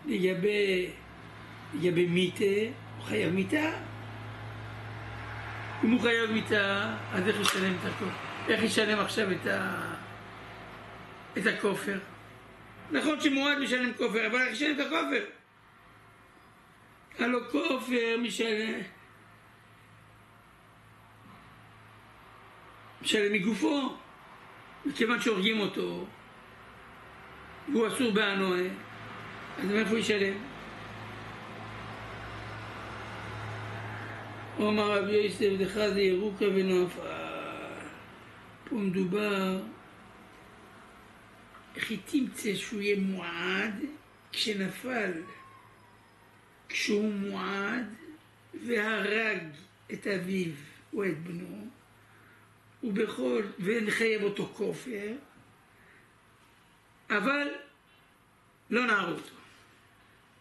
לגבי מיתה, הוא חייב מיתה. אם הוא חייב מיתה, אז איך ישלם את הכופר? איך ישלם עכשיו את הכופר? נכון שמועד משלם כופר, אבל איך ישלם את הכופר? הלא כופר משלם מגופו, מכיוון שהורגים אותו והוא אסור בענועה, אז מאיפה הוא ישלם? אומר רבי יוסף דחזה ירוקה ונפל. פה מדובר איך היא תמצא שהוא יהיה מועד כשהוא מועד והרג את אביו או את בנו ונחייב אותו כופר, אבל לא נהרוג אותו.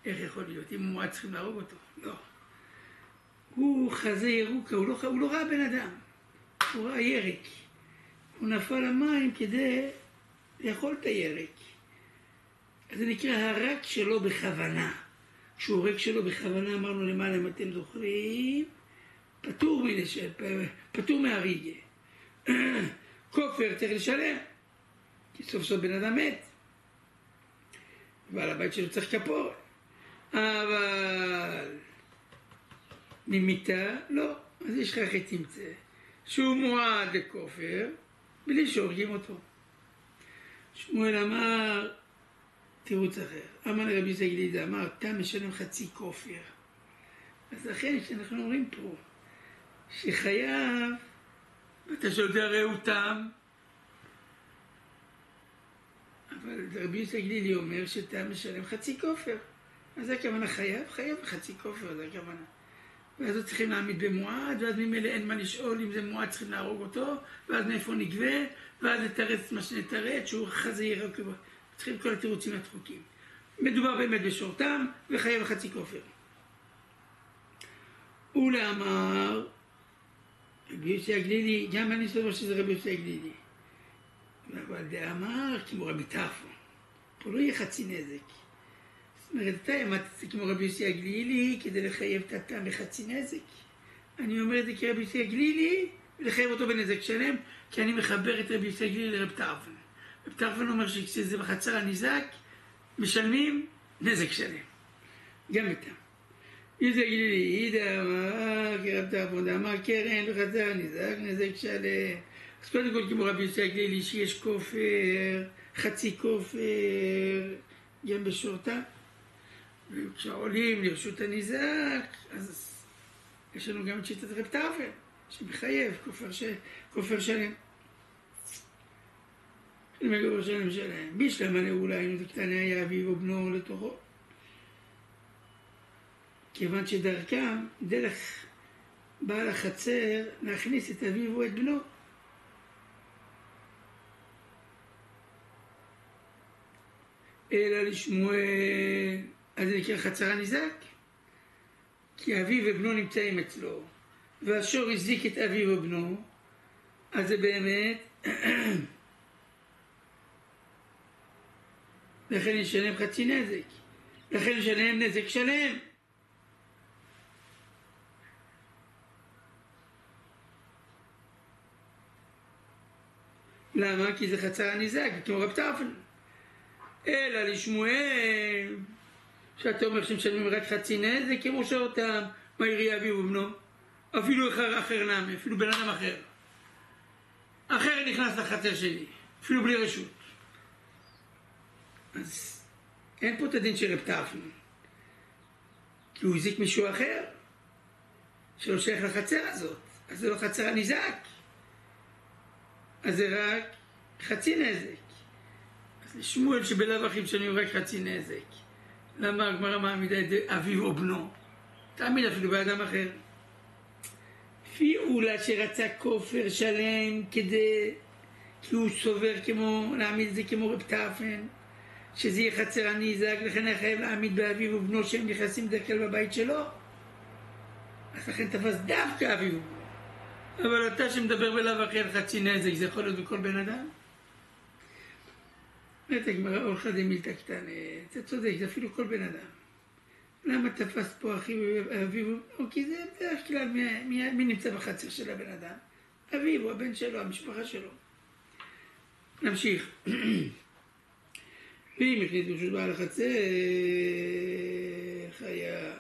איך יכול להיות? אם הוא מועד צריכים להרוג אותו? לא. הוא חזה ירוקה, הוא לא ראה בן אדם, הוא ראה ירק. הוא נפל למים כדי לאכול את הירק. אז זה נקרא הרג שלו בכוונה. כשהוא הורג שלו בכוונה, אמרנו למעלה, אם אתם זוכרים, פטור מהריגה. כופר צריך לשלם, כי סוף סוף בן אדם מת. ועל הבית שלו צריך כפור. אבל ממיתה, לא. אז יש לך איך תמצא שהוא מועד לכופר בלי שהורגים אותו. שמואל אמר תירוץ אחר. אמר לרבי יוסי הגלילי, אמר אתה משלם חצי כופר. אז לכן שאנחנו אומרים פה שחייב, ואתה שואל הרי הוא תם, אבל רבי יוסי הגלילי אומר שאתה משלם חצי כופר. אז זה הכוונה חייב חצי כופר, זה הכוונה. ואז הוא צריכים להעמיד במועד, ואז ממילא אין מה לשאול אם זה מועד צריכים להרוג אותו, ואז מאיפה נגבה, ואז לתרץ מה שנתרץ, שהוא חזה ירוק, צריכים כל התירוצים הדחוקים. מדובר באמת בשורתם, וחייב חצי כופר. ולאמר, רבי יוסי הגלילי, גם אני סובר שזה רבי יוסי הגלילי. אבל דאמר, כמו רבי טרפון, פה לא יהיה חצי נזק. זאת אומרת, אתה העמדת את זה כמו רבי יוסי הגלילי כדי לחייב את התם בחצי נזק. אני אומר את זה כרבי יוסי הגלילי ולחייב אותו בנזק שלם, כי אני מחבר את רבי יוסי הגלילי לרב טרפון. רב טרפון אומר שכשזה בחצר הנזק, משלמים נזק שלם. גם איתם. יוסי הגלילי, ידע אמר, כרב טרפון, אמר קרן בחצר הנזק, נזק שלם. אז קודם כל כמו רבי יוסי הגלילי שיש כופר, חצי כופר, גם בשורתה. וכשעולים לרשות הניזק, אז יש לנו גם את שיטת רב טרפל, שמחייב כופר שלם. מגור שלם שלהם. בישלמה נעולה, היינו דקטני היה אביו ובנו לתוכו. כיוון שדרכם, דרך בעל החצר, להכניס את אביו או את בנו. אלא לשמואל, אז זה נקרא חצר הניזק, כי אביו ובנו נמצאים אצלו, והשור הזיק את אביו ובנו, אז זה באמת, לכן ישלם חצי נזק, לכן ישלם נזק שלם. למה? כי זה חצר הניזק, כמו רב טרפל. אלא לשמואל, שאתה אומר שמשלמים רק חצי נזק, כמו שאותם מהעירי אביו ובנו, אפילו אחר נעמה, אפילו בן אדם אחר. אחר נכנס לחצר שלי, אפילו בלי רשות. אז אין פה את הדין של רב טרפל, כי הוא הזיק מישהו אחר, שלא שייך לחצר הזאת, אז זה לא חצר הניזק, אז זה רק חצי נזק. אז לשמואל שבלאו הכי משלמים רק חצי נזק. למה הגמרא מעמידה את אביו או בנו? תעמיד אפילו באדם אחר. לפי אולה שרצה כופר שלם כדי, כי הוא סובר כמו, להעמיד את זה כמו רב טרפל, שזה יהיה חצר הניזק, לכן היה חייב להעמיד באביו ובנו שהם נכנסים דרך כלל בבית שלו. אז לכן תפס דווקא אביו ובנו. אבל אתה שמדבר בלאו הכי על חצי נזק, זה יכול להיות בכל בן אדם? את הגמרא אורחא דמילתא קטנה, אתה צודק, זה אפילו כל בן אדם. למה תפס פה אחיו ואביו ובנו? כי זה בדרך כלל מי נמצא בחצר של הבן אדם? אביו, הבן שלו, המשפחה שלו. נמשיך. ואם הכניס ברשות בעל החצר, חייב.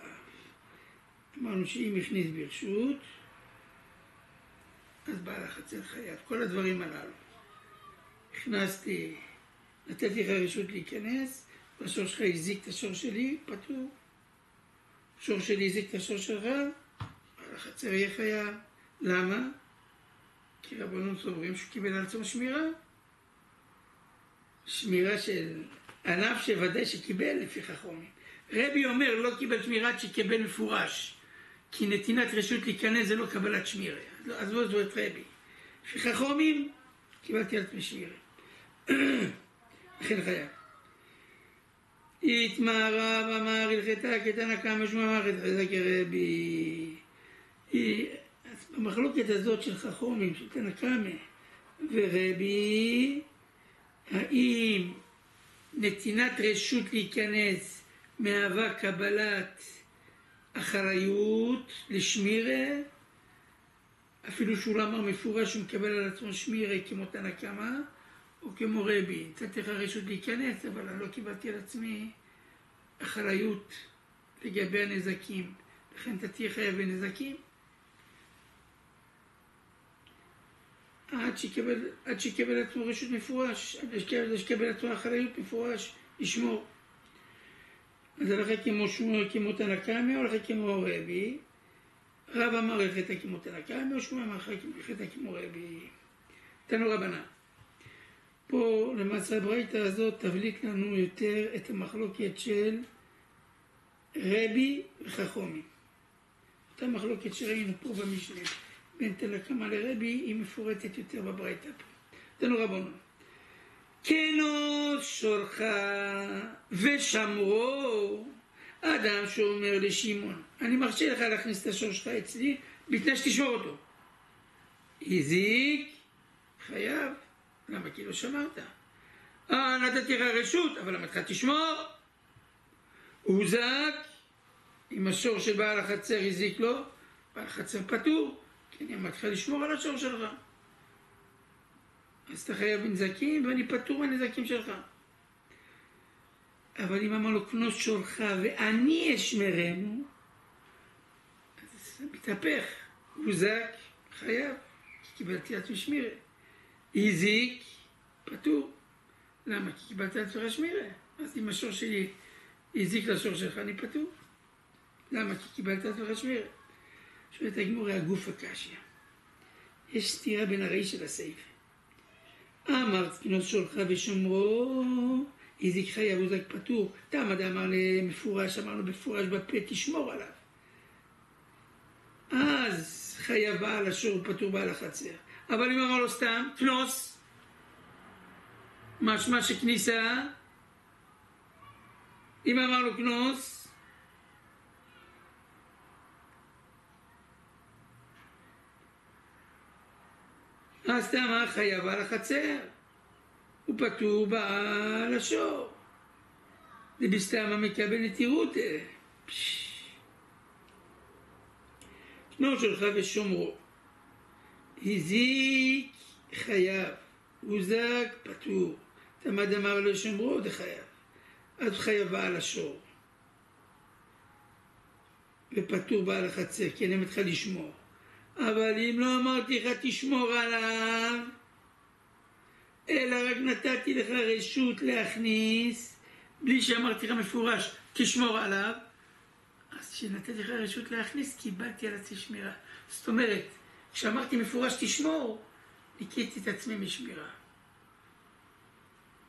אמרנו שאם הכניס ברשות, אז בעל החצר חייב. כל הדברים הללו. הכנסתי, נתתי לך רשות להיכנס, והשור שלך הזיק את השור שלי, פטור. השור שלי הזיק את השור שלך, בעל החצר יהיה חייב. למה? כי רבנו סוברים שהוא קיבל על עצמו שמירה. שמירה של ענף שוודא שקיבל לפי חכמים. רבי אומר לא קיבל שמירה עד שקיבל מפורש, כי נתינת רשות להיכנס זה לא קבלת שמירה. אז לא זו את רבי. לפי חכמים קיבלתי על עצמי שמירה. לכן חייב. יתמה רב אמר הלכתה כתנא קמא שמע אמר הלכתה כרבי. במחלוקת הזאת של חכמים, של תנא קמא ורבי, האם נתינת רשות להיכנס מהווה קבלת אחריות לשמירה, אפילו שהוא לא אמר מפורש שהוא מקבל על עצמו שמירה כמו תנא קמא או כמו רבי. נתתי לך רשות להיכנס, אבל אני לא קיבלתי על עצמי אחריות לגבי הנזקים, לכן תהיה חייב בנזקים. עד שיקבל עצמו רשות מפורש, עד שיקבל עצמו אחריות מפורש, לשמור. אז הלכה כמו תנא קמא, או הלכה כמו רבי. רב אמר הלכתה כמו תנא קמא, או שמואל אמר הלכתה כמו רבי. תנו רבנן. פה למעשה הברייתא הזאת תבליט לנו יותר את המחלוקת של רבי וחכמים. אותה מחלוקת שראינו פה במשנה. בין תנא קמא לרבי היא מפורטת יותר בברייתא פה. תנו רבנן. כנו שורך ושמרו, אדם שאומר לשמעון, אני מרשה לך להכניס את השור שלך אצלי, בתנאי שתשמור אותו. הזיק, חייב. למה? כי לא שמרת. נתתי לך רשות, אבל למה לך תשמור? הוא זק, אם השור של בעל החצר הזיק לו, בעל החצר פטור, כי אני אמרתי לך לשמור על השור שלך. אז אתה חייב בנזקים, ואני פטור מהנזקים שלך. אבל אם אמר לו כנוס שורך ואני אשמרנו, אז זה מתהפך. הוא זק, חייב, כי קיבלתי עצמי שמירה. הזיק, פטור. למה? כי קיבלתי עצמך שמירה. אז אם השור שלי הזיק לשור שלך, אני פטור. למה? כי קיבלת עצמך שמירה. שואלת הגמור, הגוף הקשיא. יש סתירה בין הרישא לסעיף. אמרת כנוס שולך ושומרו, הזיק חייב וזק פטור. תמה דאמר למפורש, אמרנו בפורש בפה, תשמור עליו. אז חייב בעל השור פטור בעל החצר. אבל אם אמר לו סתם, כנוס, משמע שכניסה, אם אמר לו כנוס, אז תמה חייב בעל החצר, הוא פטור בעל השור. זה בסתמה מקבל נטירות. כנוס שלך ושומרו, הזיק חייב, הוזק פטור. תמד אמר לשומרו דחייב, אז חייב בעל השור ופטור בעל החצר, כי אני מתחיל לשמור. אבל אם לא אמרתי לך תשמור עליו, אלא רק נתתי לך רשות להכניס, בלי שאמרתי לך מפורש תשמור עליו, אז כשנתתי לך רשות להכניס, קיבלתי על עצמי שמירה. זאת אומרת, כשאמרתי מפורש תשמור, ניקיתי את עצמי משמירה.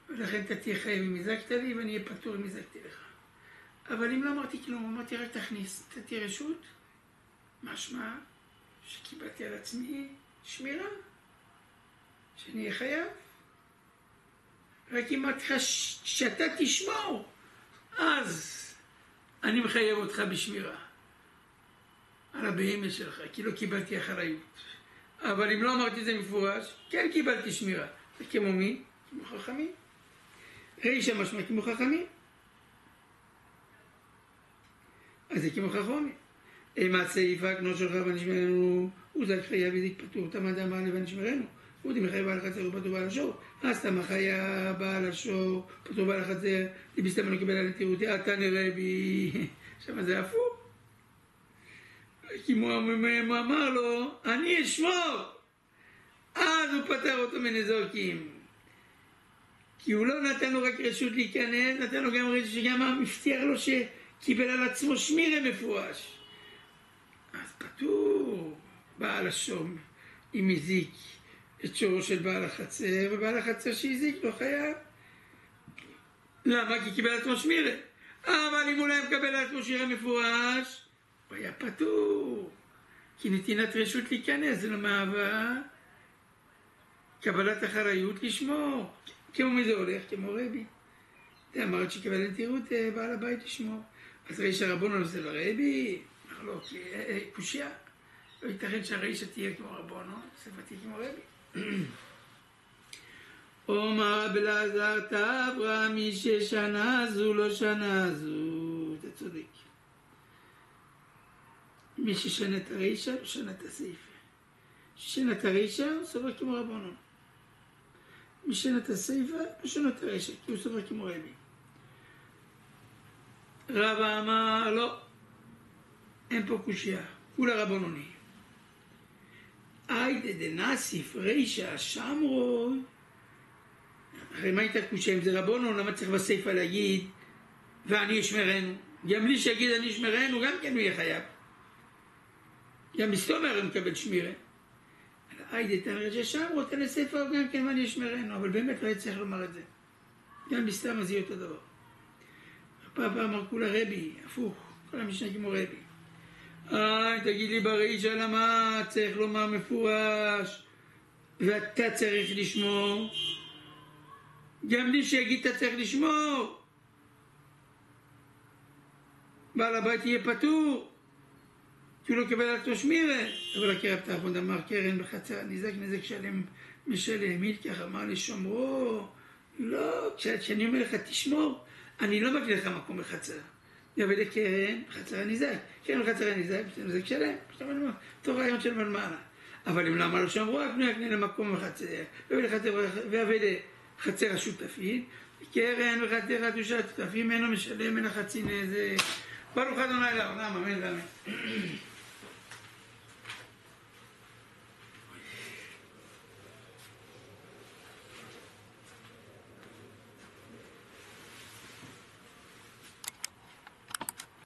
ולכן אתה תהיה חייב אם הזקת לי, ואני אהיה פטור אם הזקתי לך. אבל אם לא אמרתי כלום, אמרתי רק תכניס, נתתי רשות, משמע שקיבלתי על עצמי שמירה, שאני אהיה חייב. רק אם אמרתי לך שאתה תשמור, אז אני מחייב אותך בשמירה על הבהמה שלך, כי לא קיבלתי אחריות. אבל אם לא אמרתי את זה מפורש, כן קיבלתי שמירה. זה כמו מי? כמו חכמים. רישא משמע כמו חכמים. אז זה כמו חכמים. מה סעיפה כנוס שלך ונשמרנו, הוא זק חייב הזיק פטור, תמד אמר לי ונשמרנו. הוא דמחייב בעל החצר ופטור בעל השור. אז תמה חייב בעל השור, פטור בעל החצר, בסתמה לא קיבל על נטירותי, אתה נראה בי. עכשיו זה הפוך. כי הוא אמר לו, אני אשמור. אז הוא פטר אותו מנזוקים. כי הוא לא נתן לו רק רשות להיכנס, נתן לו גם רשות שגם המבטיח לו שקיבל על עצמו שמירה מפורש. אז פטור בעל השור אם הזיק את שורו של בעל החצר, ובעל החצר שהזיק לא חייב. למה? כי קיבל על עצמו שמירה. אבל אם הוא לא מקבל על עצמו שמירה מפורש, הוא היה פטור. כי נתינת רשות להיכנס זה לא מהווה קבלת אחריות לשמור. כמו מי זה הולך? כמו רבי. זה אמרת שקיבל נטירות בעל הבית לשמור. אז רישא רבונן זה לא רבי, לא, כי קושיה. לא ייתכן שהרישא תהיה כמו רבונן, שפתי כמו רבי. אומר רבי אלעזר תברא מי ששנה זו לא שנה זו. אתה צודק. מי ששנה את הרישא לא שנה את הסעיף. ששנה את הרישא סובר כמו רבונן. מי ששנה את הסעיפה לא שנה את הרישא, כי הוא סובר כמו רבי. רבא אמר לא, אין פה קושיה, כולה רבונני. היידה דנאסיף רישא שמרו. אחרי מה הייתה קושיה? אם זה רבונן, למה צריך בסעיפה להגיד ואני אשמרנו? גם לי שיגיד אני אשמרנו, גם כן הוא יהיה חייב. גם מסתומר הוא מקבל שמירה. היידה תנרשא שמרו, תן הסעיפה הוא גם כן ואני אשמרנו, אבל באמת לא יצטרך לומר את זה. גם בסתם אז יהיה אותו דבר. פעם אמר כולה רבי, הפוך, כל המשנה כמו רבי. תגיד לי ברישא למה צריך לומר מפורש ואתה צריך לשמור? גם לי שיגיד אתה צריך לשמור. בעל הבית יהיה פטור, כי הוא לא קבל על עצמו שמירה. אבל הקרב תחבון אמר קרן בחצר נזק נזק שלם משלם. מילקח אמר לשומרו. לא, כשאני אומר לך תשמור, אני לא מביא לך מקום בחצר. יביא לקרן בחצר הנזק. קרן בחצר הנזק, נזק שלם. אותו רעיון של מלמעלה. אבל אם לא אמר לו שומרו, יקנה למקום בחצר. ויביא לחצר השותפים. קרן בחצר השותפים, אינו משלם מן החצי נזק. ברוך ה' לעולם, אמן ואמן.